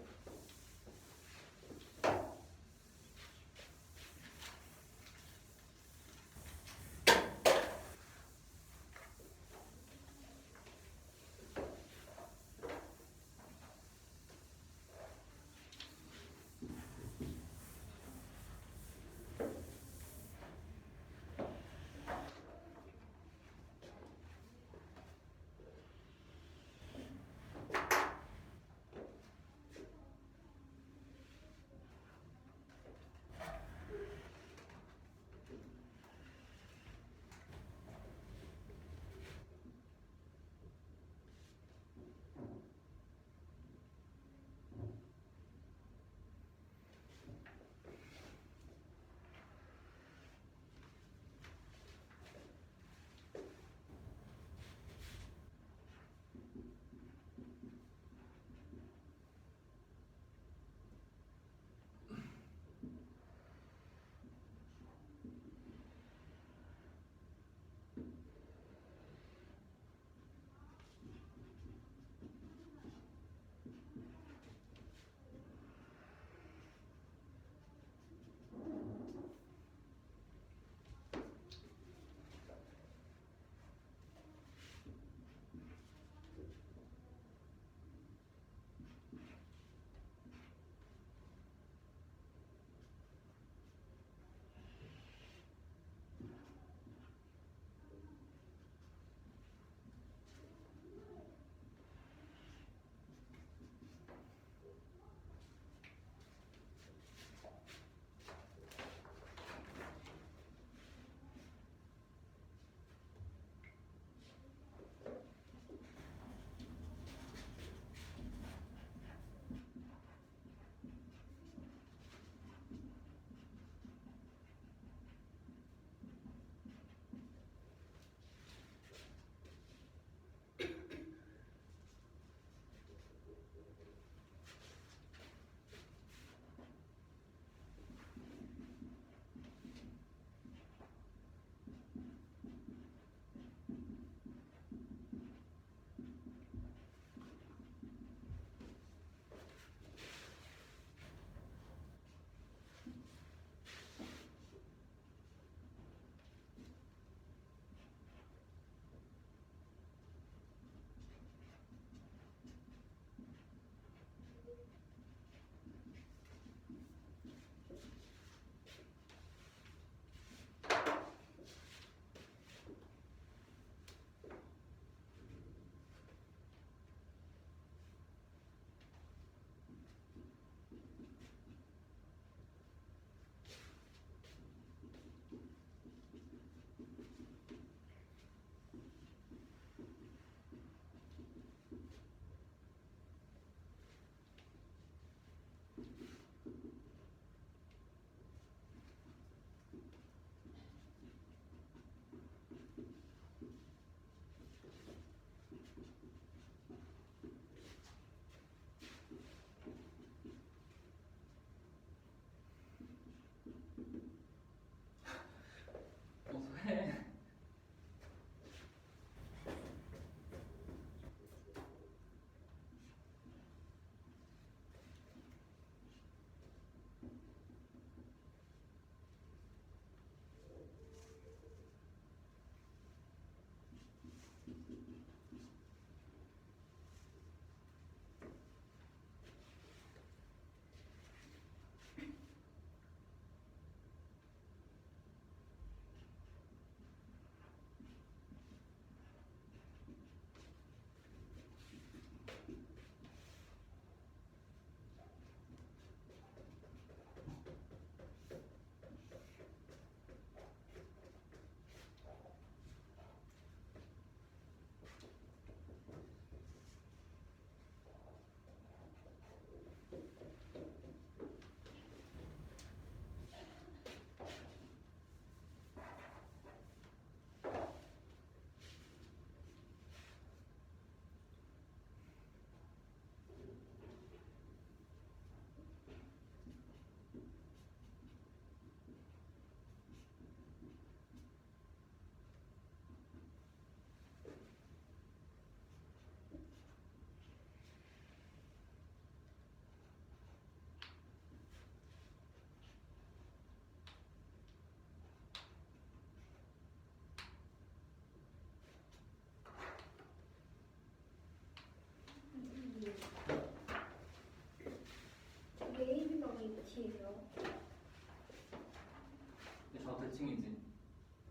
S2: 대칭이지?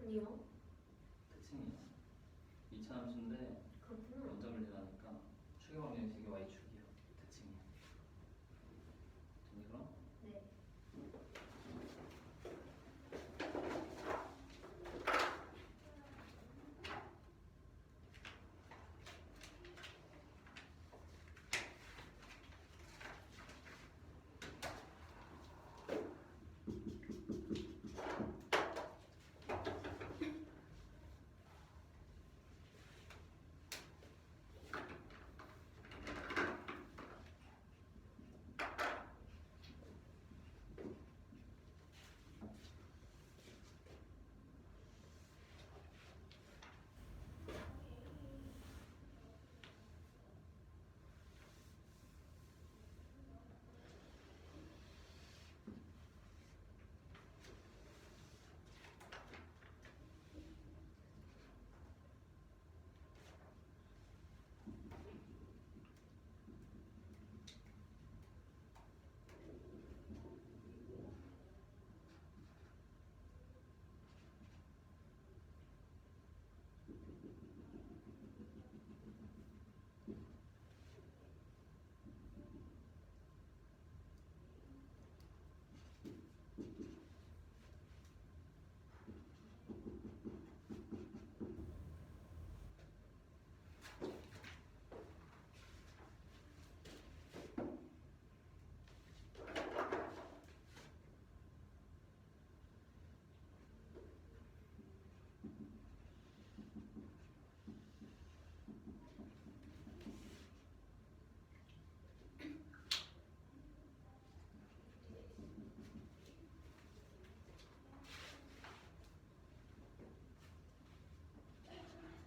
S1: 아니요.
S2: 대칭이야. 2차 함수인데
S1: 그렇구나.
S2: 원점을 지나니까 추격 방정식이 y축이야. 대칭이야. 됐니 그럼?
S1: 네.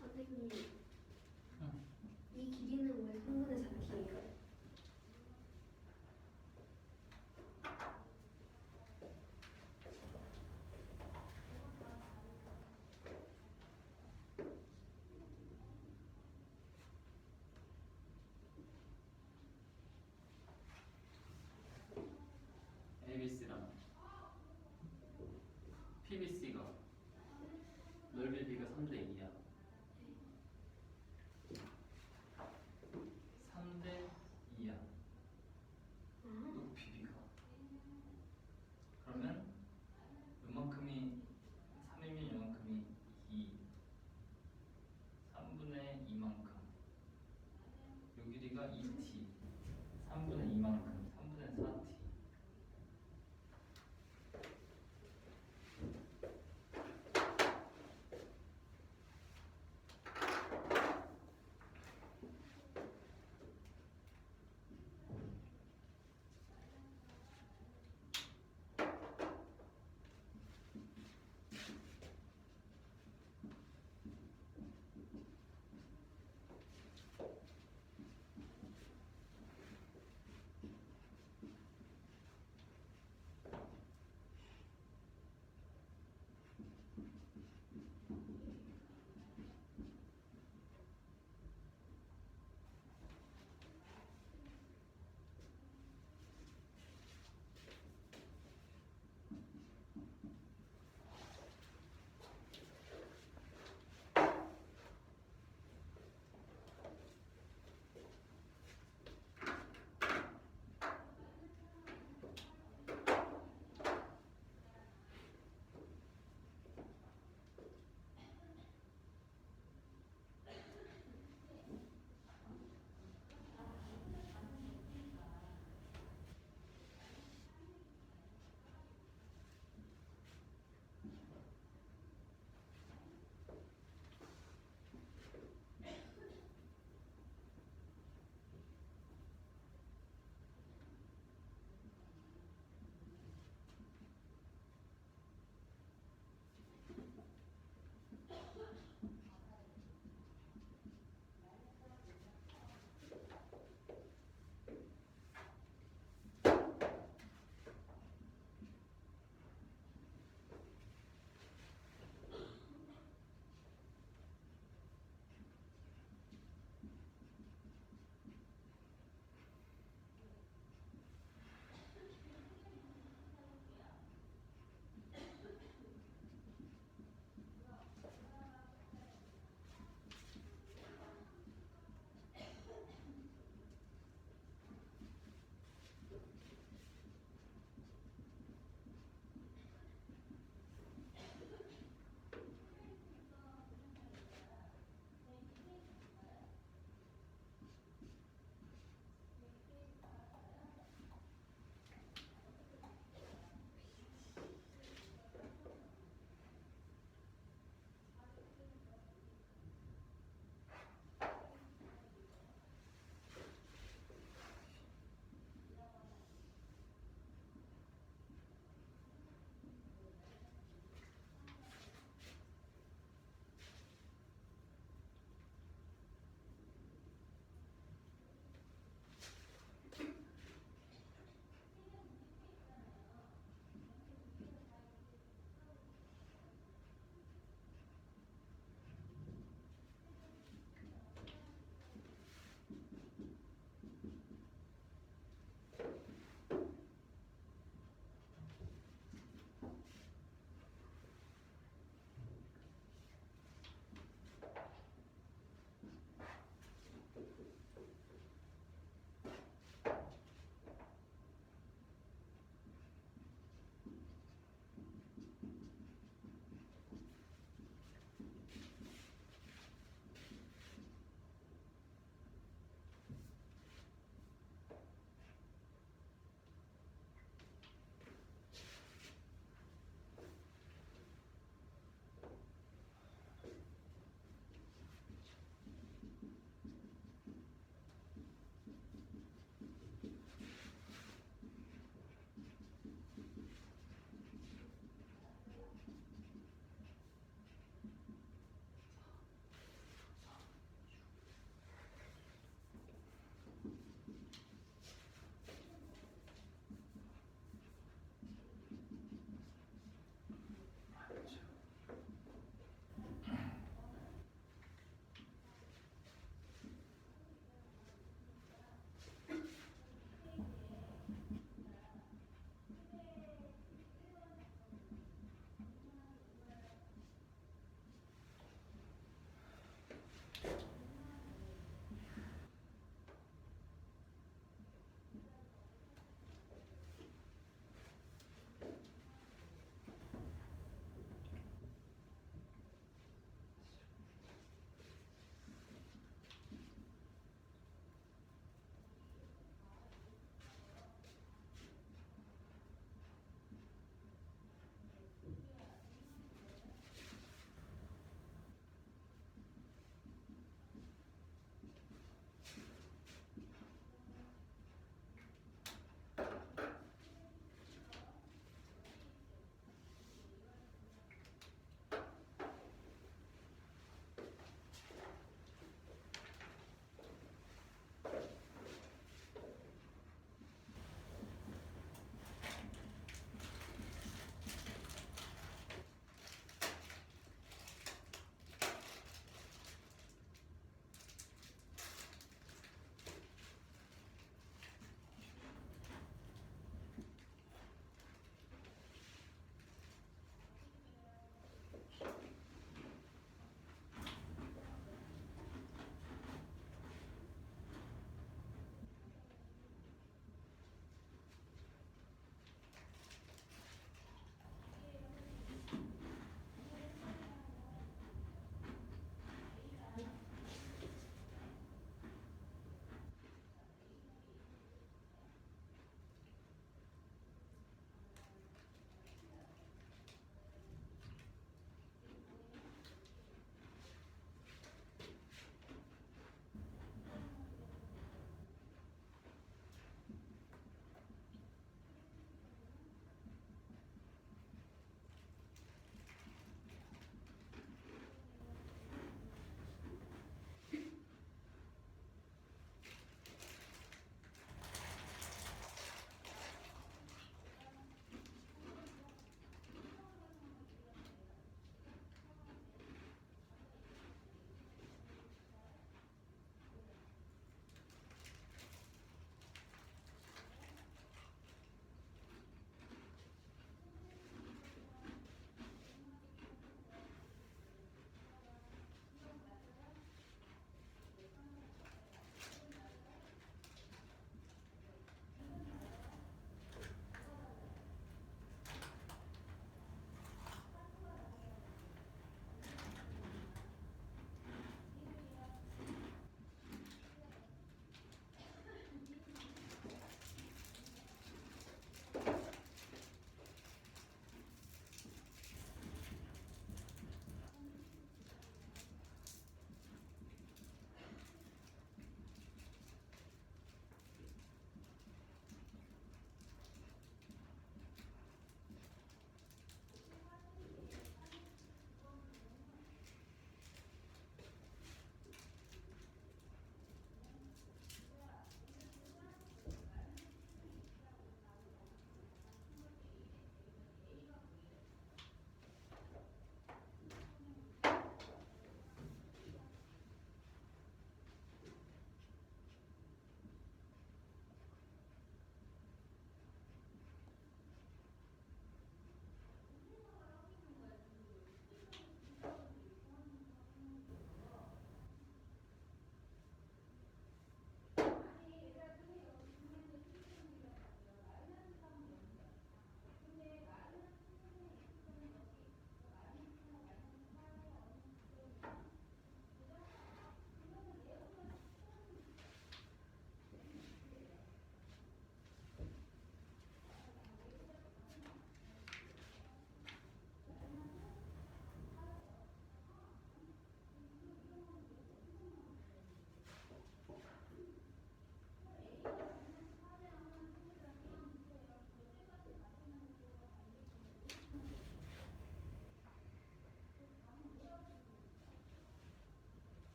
S1: 선생님, 이 길이는 왜 3분의 4t예요?
S2: ABC랑 PBC가 넓이 B가 3대 2야. 3대 2야. 높이 B가. 그러면 요만큼이 3이면 요만큼이 2. 3분의 2만큼. 요 길이가 2t. 3분의 2만큼. 3분의 4t.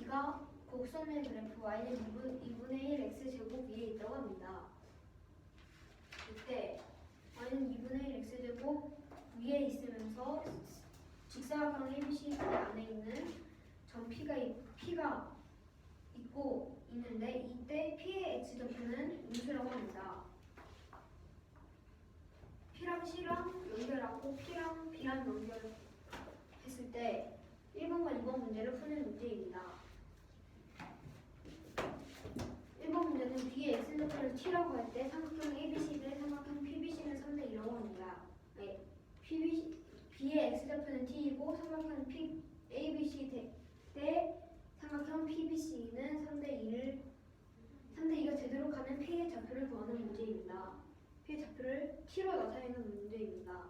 S1: B가 곡선의 그래프 y는 2분의 1 x제곱 위에 있다고 합니다. 이때 y는 2분의 1 x제곱 위에 있으면서 직사각형 ABC 안에 있는 점 P가 있고 있는데 이때 P의 x좌표는 음수라고 합니다. P랑 C랑 연결하고 P랑 B랑 연결했을 때 1번과 2번 문제를 푸는 문제입니다. 1번 문제는 B의 x좌표를 T라고 할 때 삼각형 ABC 대 삼각형 PBC는 3대 2라고 합니다. 네, B의 x좌표는 T이고 삼각형 ABC 대 삼각형 PBC는 3대 2가 되도록 하는 P의 좌표를 구하는 문제입니다. P의 좌표를 T로 나타내는 문제입니다.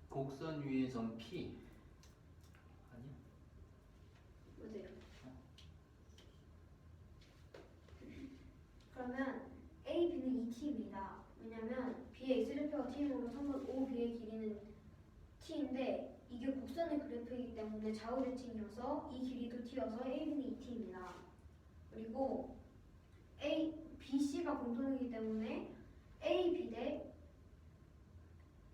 S2: 곡선 위의 점 P 아니야?
S1: 맞아요. 그러면 A, B는 2T입니다. 왜냐면 B의 x좌표가 T이므로 선분 OB의 길이는 T인데 이게 곡선의 그래프이기 때문에 좌우대칭이어서 이 길이도 T여서 A, B는 2T입니다. 그리고 B, C가 공통이기 때문에 A, B 대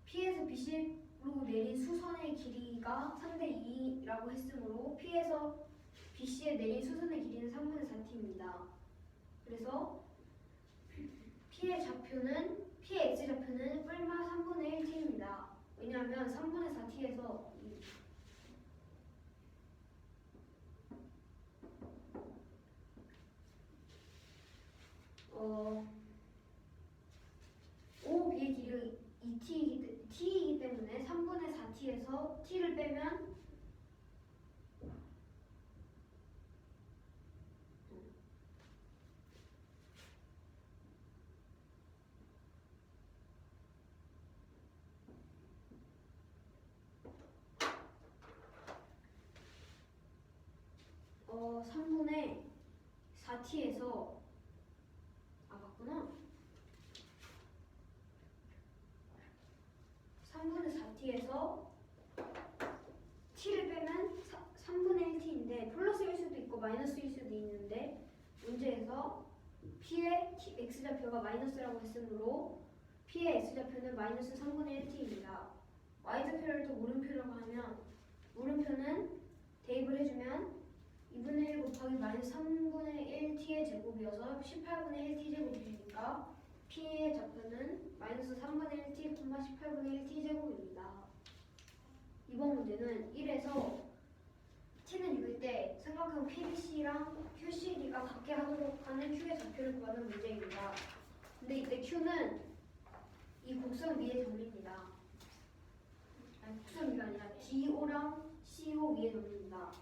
S1: P에서 BC로 내린 수선의 길이가 3대 2라고 했으므로 P에서 BC에 내린 수선의 길이는 3분의 4T입니다. 그래서 P의 x좌표는 뿔마 3분의 1T입니다. 왜냐하면 3분의 4T에서 OB의 길이가 2T이기 때문에 3분의 4T에서 T를 빼면 어 3분의 4T에서 맞구나. 3분의 4T에서 T를 빼면 3분의 1T인데 플러스일 수도 있고 마이너스일 수도 있는데 문제에서 P의 x좌표가 마이너스라고 했으므로 P의 x좌표는 마이너스 3분의 1T입니다. y좌표를 또 물음표라고 하면 물음표는 대입을 해주면 2분의 1 곱하기 마이너스 3분의 1T의 제곱이어서 18분의 1T 제곱이니까 P의 좌표는 마이너스 3분의 1T, 18분의 1T 제곱입니다. 이번 문제는 1에서 T는 6일 때 삼각형 PBC랑 QCD가 같게 하도록 하는 Q의 좌표를 구하는 문제입니다. 근데 이때 Q는 이 곡선 위에 점입니다. 아니 곡선 위가 아니라 DO랑 CO 위에 점입니다.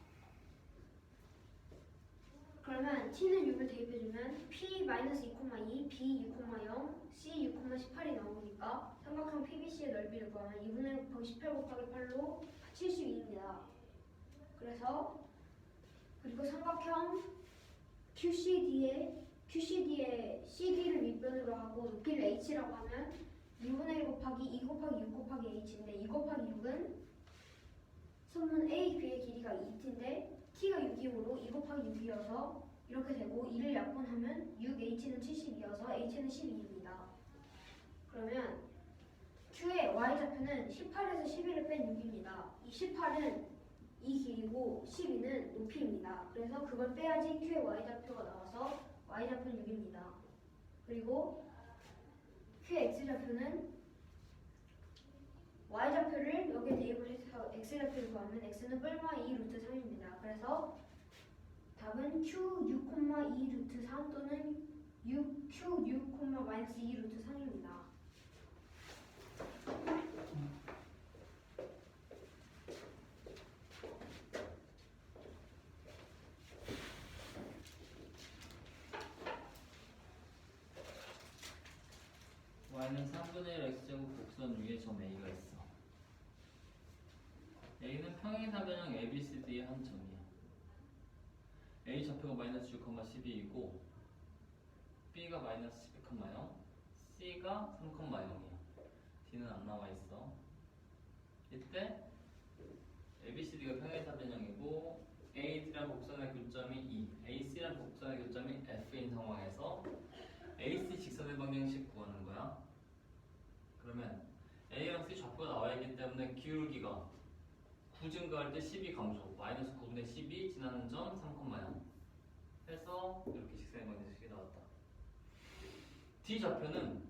S1: 그러면 T는 6을 대입해주면 P-2,2, B 6,0, C 6,18이 나오니까 삼각형 PBC의 넓이를 구하면 2분의 1 곱하기 18 곱하기 8로 72입니다. 그리고 삼각형 QCD의 CD를 밑변으로 하고 높이를 H라고 하면 2분의 1 곱하기 2 곱하기 6 곱하기 H인데 2 곱하기 6은 선분 A, B의 길이가 2T인데 T가 6이므로 2 곱하기 6이어서 이렇게 되고 2를 약분하면 6H는 72여서 H는 12입니다. 그러면 Q의 Y좌표는 18에서 12를 뺀 6입니다. 이 18은 이 길이고 12는 높이입니다. 그래서 그걸 빼야지 Q의 Y좌표가 나와서 Y좌표는 6입니다. 그리고 Q의 X좌표는 Y좌표를 여기에 대입을 해서 X좌표를 구하면 X는 뿔마 2 루트 3입니다. 그래서 답은 Q 6,2 루트 3 또는 Q 6, 마이너스 2 루트 3입니다.
S2: y는 3분의 1 x제곱 곡선 위에 점 A가 있어. A는 평행사변형 ABCD의 한 점이야. A 좌표가 마이너스 6,12이고 B가 마이너스 12,0, C가 3,0이야. D는 안 나와 있어. 이때 ABCD가 평행사변형이고 AD랑 곡선의 때문에 기울기가 9 증가할 때 12 감소 마이너스 9분의 12 지나는 점 3,0 해서 이렇게 직선의 방정식이 나왔다. D 좌표는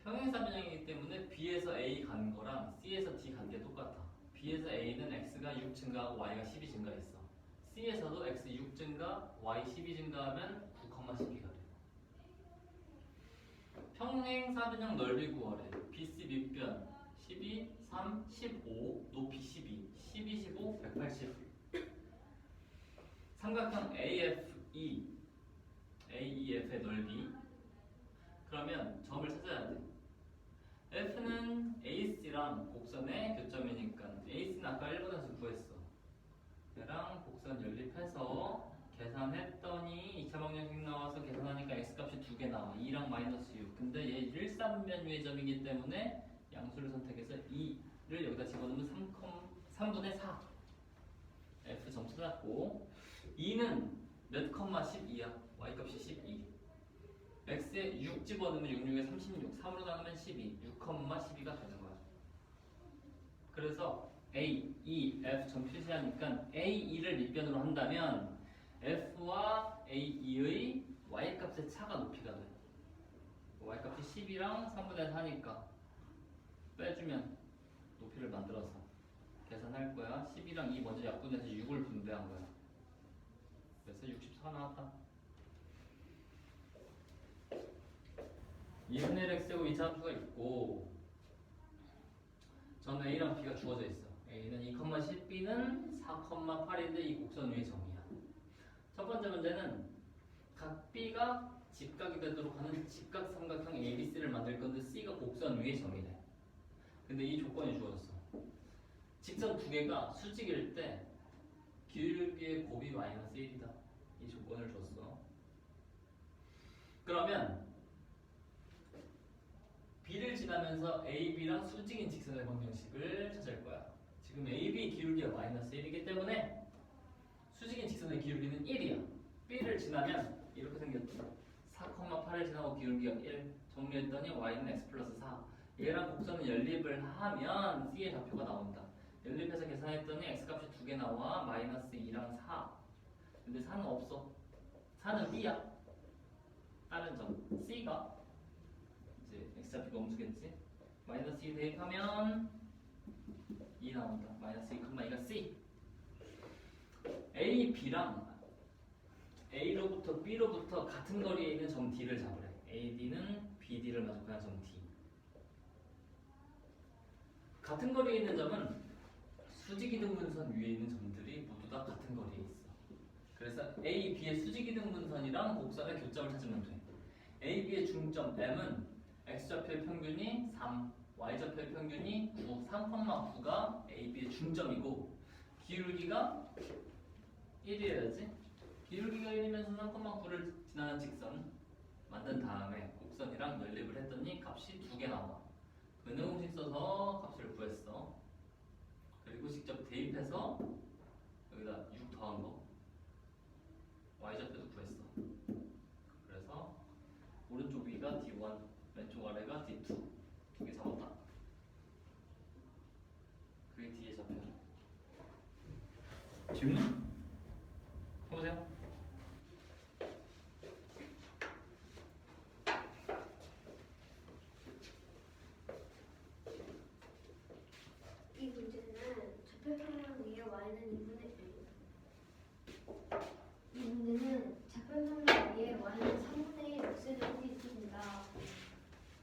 S2: 평행사변형이기 때문에 B에서 A 간 거랑 C에서 D 간 게 똑같아. B에서 A는 X가 6 증가하고 Y가 12 증가했어. C에서도 X 6 증가, Y 12 증가하면 9,12가 돼. 평행사변형 넓이 구하래. BC 밑변 12, 3, 15, 높이 12, 12, 15, 180. 삼각형 AFE, AEF의 넓이. 그러면 점을 찾아야 돼. F는 AC랑 곡선의 교점이니까 AC는 아까 1번에서 구했어. 얘랑 곡선 연립해서 계산했더니 2차 방정식 나와서 계산하니까 x값이 2개 나와. 2랑 마이너스 6. 근데 얘 1,3면 위의 점이기 때문에 양수를 선택해서 2를 여기다 집어넣으면 3분의 4. F 점 찾았고 2는 몇 컴마 12야. y값이 12. x에 6 집어넣으면 6, 6에 36. 3으로 나누면 12. 6,12가 되는 거야. 그래서 A, E, F 점 표시하니까 A, E를 밑변으로 한다면 F와 A, E의 y값의 차가 높이가 돼. y값이 10이랑 3분의 4니까 빼주면 높이를 만들어서 계산할 거야. 10이랑 2 먼저 약분해서 6을 분배한 거야. 그래서 64 나왔다. 2분의 1 x고 2차 함수가 있고 점 A랑 B가 주어져 있어. A는 2,10, B는 4,8인데 이 곡선 위의 점이야. 첫 번째 문제는 각 B가 직각이 되도록 하는 직각 삼각형 ABC를 만들 건데 C가 곡선 위의 점이래. 근데 이 조건이 주어졌어. 직선 두 개가 수직일 때 기울기의 곱이 마이너스 1이다. 이 조건을 줬어. 그러면 B를 지나면서 AB랑 수직인 직선의 방정식을 찾을 거야. 지금 AB 기울기가 마이너스 1이기 때문에 수직인 직선의 기울기는 1이야. B를 지나면 이렇게 생겼지. 4,8을 지나고 기울기가 1. 정리했더니 Y는 X 플러스 4. 얘랑 곡선을 연립을 하면 C의 좌표가 나온다. 연립해서 계산했더니 X값이 2개 나와. 마이너스 2랑 4. 근데 4는 없어. 4는 B야. 다른 점. C가 이제 X좌표가 엄수겠지. 마이너스 2 대입하면 2 나온다. 마이너스 2,2가 C. A, B랑 A로부터 B로부터 같은 거리에 있는 점 D를 잡으래. AD는 BD를 마주하는 점 D. 같은 거리에 있는 점은 수직이등분선 위에 있는 점들이 모두 다 같은 거리에 있어. 그래서 A, B의 수직이등분선이랑 곡선의 교점을 찾으면 돼. A, B의 중점 M은 X좌표의 평균이 3, Y좌표의 평균이 9, 3,9가 A, B의 중점이고 기울기가 1이어야지. 기울기가 1이면서 3,9를 지나는 직선 만든 다음에 곡선이랑 연립을 했더니 값이 2개 나와. 근의 공식 써서 값을 구했어. 그리고 직접 대입해서 여기다 6 더한 거 Y좌표도 구했어. 그래서 오른쪽 위가 D1, 왼쪽 아래가 D2 두 개 잡았다. 그게 D의 좌표야. 질문? 해보세요.
S1: 이 문제는 좌표평면 위에 Y는 2분의 1. 이 문제는 좌표평면 위에 Y는 3분의 1 X를 뜻입니다.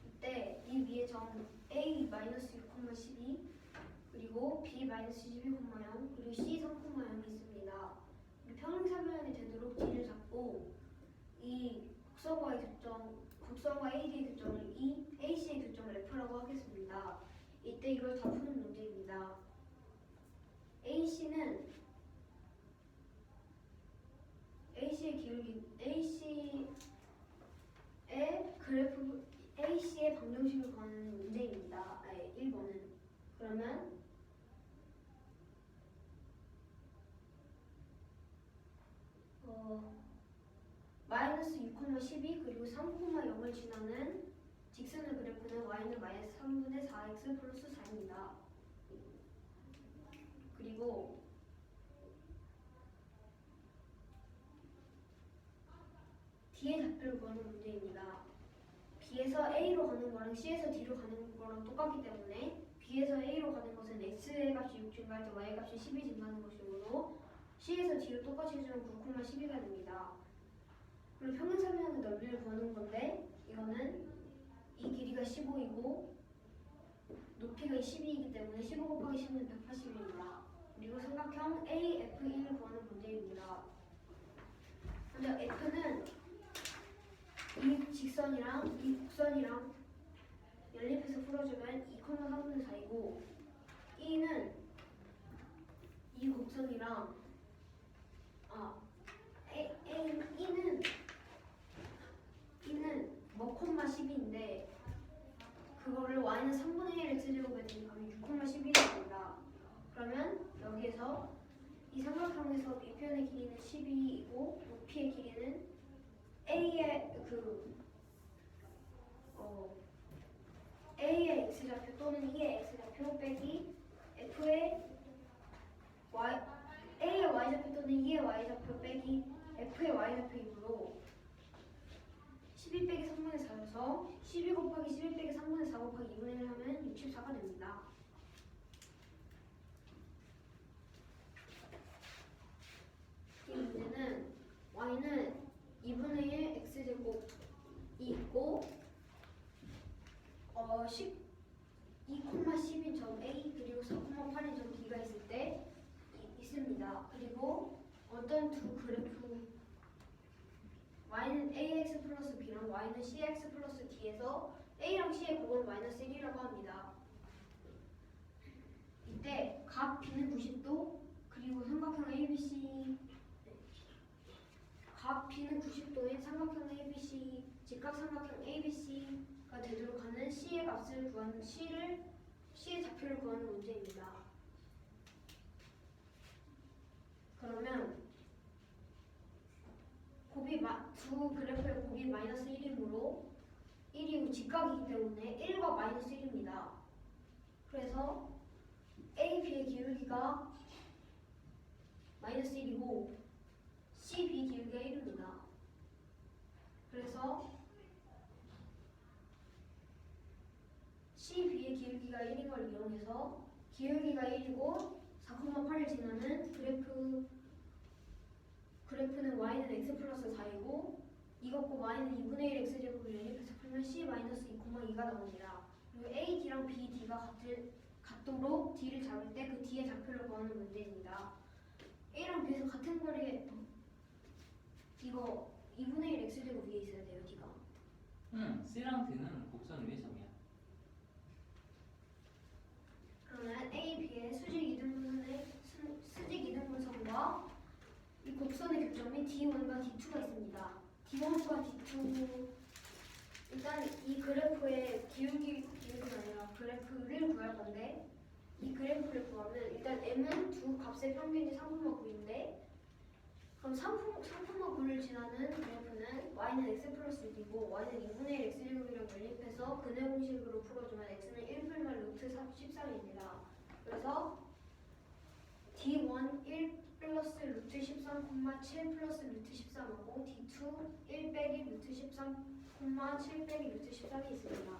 S1: 이때 이 위에 점 A-6,12 그리고 B-12,0 그리고 C 3,0이 있습니다. 이 평행사변이 되도록 D를 잡고 이 곡선과 AD의 교점을 AC의 교점을 F라고 하겠습니다. 이때 이걸 다 푸는 문제입니다. AC의 기울기 AC의 방정식을 구하는 문제입니다. 1번은 그러면 마이너스 6,12 그리고 3,0을 지나는 직선의 그래프는 Y는 마이너스 3분의 4X 플러스 4입니다. D의 좌표를 구하는 문제입니다. B에서 A로 가는 거랑 C에서 D로 가는 거랑 똑같기 때문에 B에서 A로 가는 것은 X의 값이 6 증가할 때 Y 값이 12 증가하는 것이므로 C에서 D로 똑같이 해주면 9,12가 됩니다. 그리고 평행사변의 넓이를 구하는 건데 이거는 이 길이가 15이고 높이가 12이기 때문에 15 곱하기 10은 180입니다. 그리고 삼각형 AF1을 구하는 문제입니다. 먼저 F는 이 직선이랑 이 곡선이랑 연립해서 풀어주면 2,3분의 4이고 E는 이 곡선이랑 E는 뭐 콤마 12인데 그거를 y는 3분의 1 x제곱에 대입하면 6,12가 됩니다. 그러면 여기에서 이 삼각형에서 이 편의 길이는 12이고 높이의 길이는 A의 x좌표 또는 E의 x좌표 빼기 F의 A의 y좌표 또는 E의 y좌표 빼기 F의 y좌표이므로 12 빼기 3분의 4여서 12 곱하기 12 빼기 3분의 4 곱하기 2분의 1 하면 64가 됩니다. 이 문제는 y는 2분의 1 x제곱이 있고 2,10인 점 A 그리고 4,8인 점 B가 있을 때 있습니다. 그리고 어떤 두 그래프 y는 ax 플러스 b랑 y는 cx 플러스 d에서 a랑 c의 곱은 마이너스 1이라고 합니다. 이때 각 b는 90도 그리고 삼각형 ABC 각 b는 90도인 삼각형 ABC 직각 삼각형 ABC가 되도록 하는 c의 값을 구하는 c의 좌표를 구하는 문제입니다. 그러면 두 그래프의 곱이 마이너스 1이므로 1이 직각이기 때문에 1과 마이너스 1입니다. 그래서 A, B의 기울기가 마이너스 1이고 C, B 기울기가 1입니다. 그래서 C, B의 기울기가 1인 걸 이용해서 기울기가 1이고 4,8을 지나는 그래프는 y는 x 플러스 4이고 이것과 y는 2분의 1 x제곱을 연립해서 풀면 c 마이너스 2,2가 나옵니다. 그리고 a, d랑 b, d가 같도록 d를 잡을 때 그 d의 좌표를 구하는 문제입니다. a랑 b에서 같은 거리에 이거 2분의 1 x제곱 위에 있어야 돼요, d가.
S2: C랑 D는 곡선 위의 점이야.
S1: 그러면 a, b의 수직 이등분선과 이 곡선의 교점이 D1과 D2가 있습니다. D1과 D2 일단 이 그래프의 기울기가 아니라 그래프를 구할 건데 이 그래프를 구하면 일단 m은 두 값의 평균이 3,9인데 그럼 3,9를 지나는 그래프는 y는 x 플러스 6이고 y는 2분의 1 x제곱이랑 연립해서 근해 공식으로 풀어주면 x는 1분의 루트 13입니다. 그래서 D1 1 플러스 루트 13, 7 플러스 루트 13하고 D2 1 빼기 루트 13, 7 빼기 루트 13이 있습니다.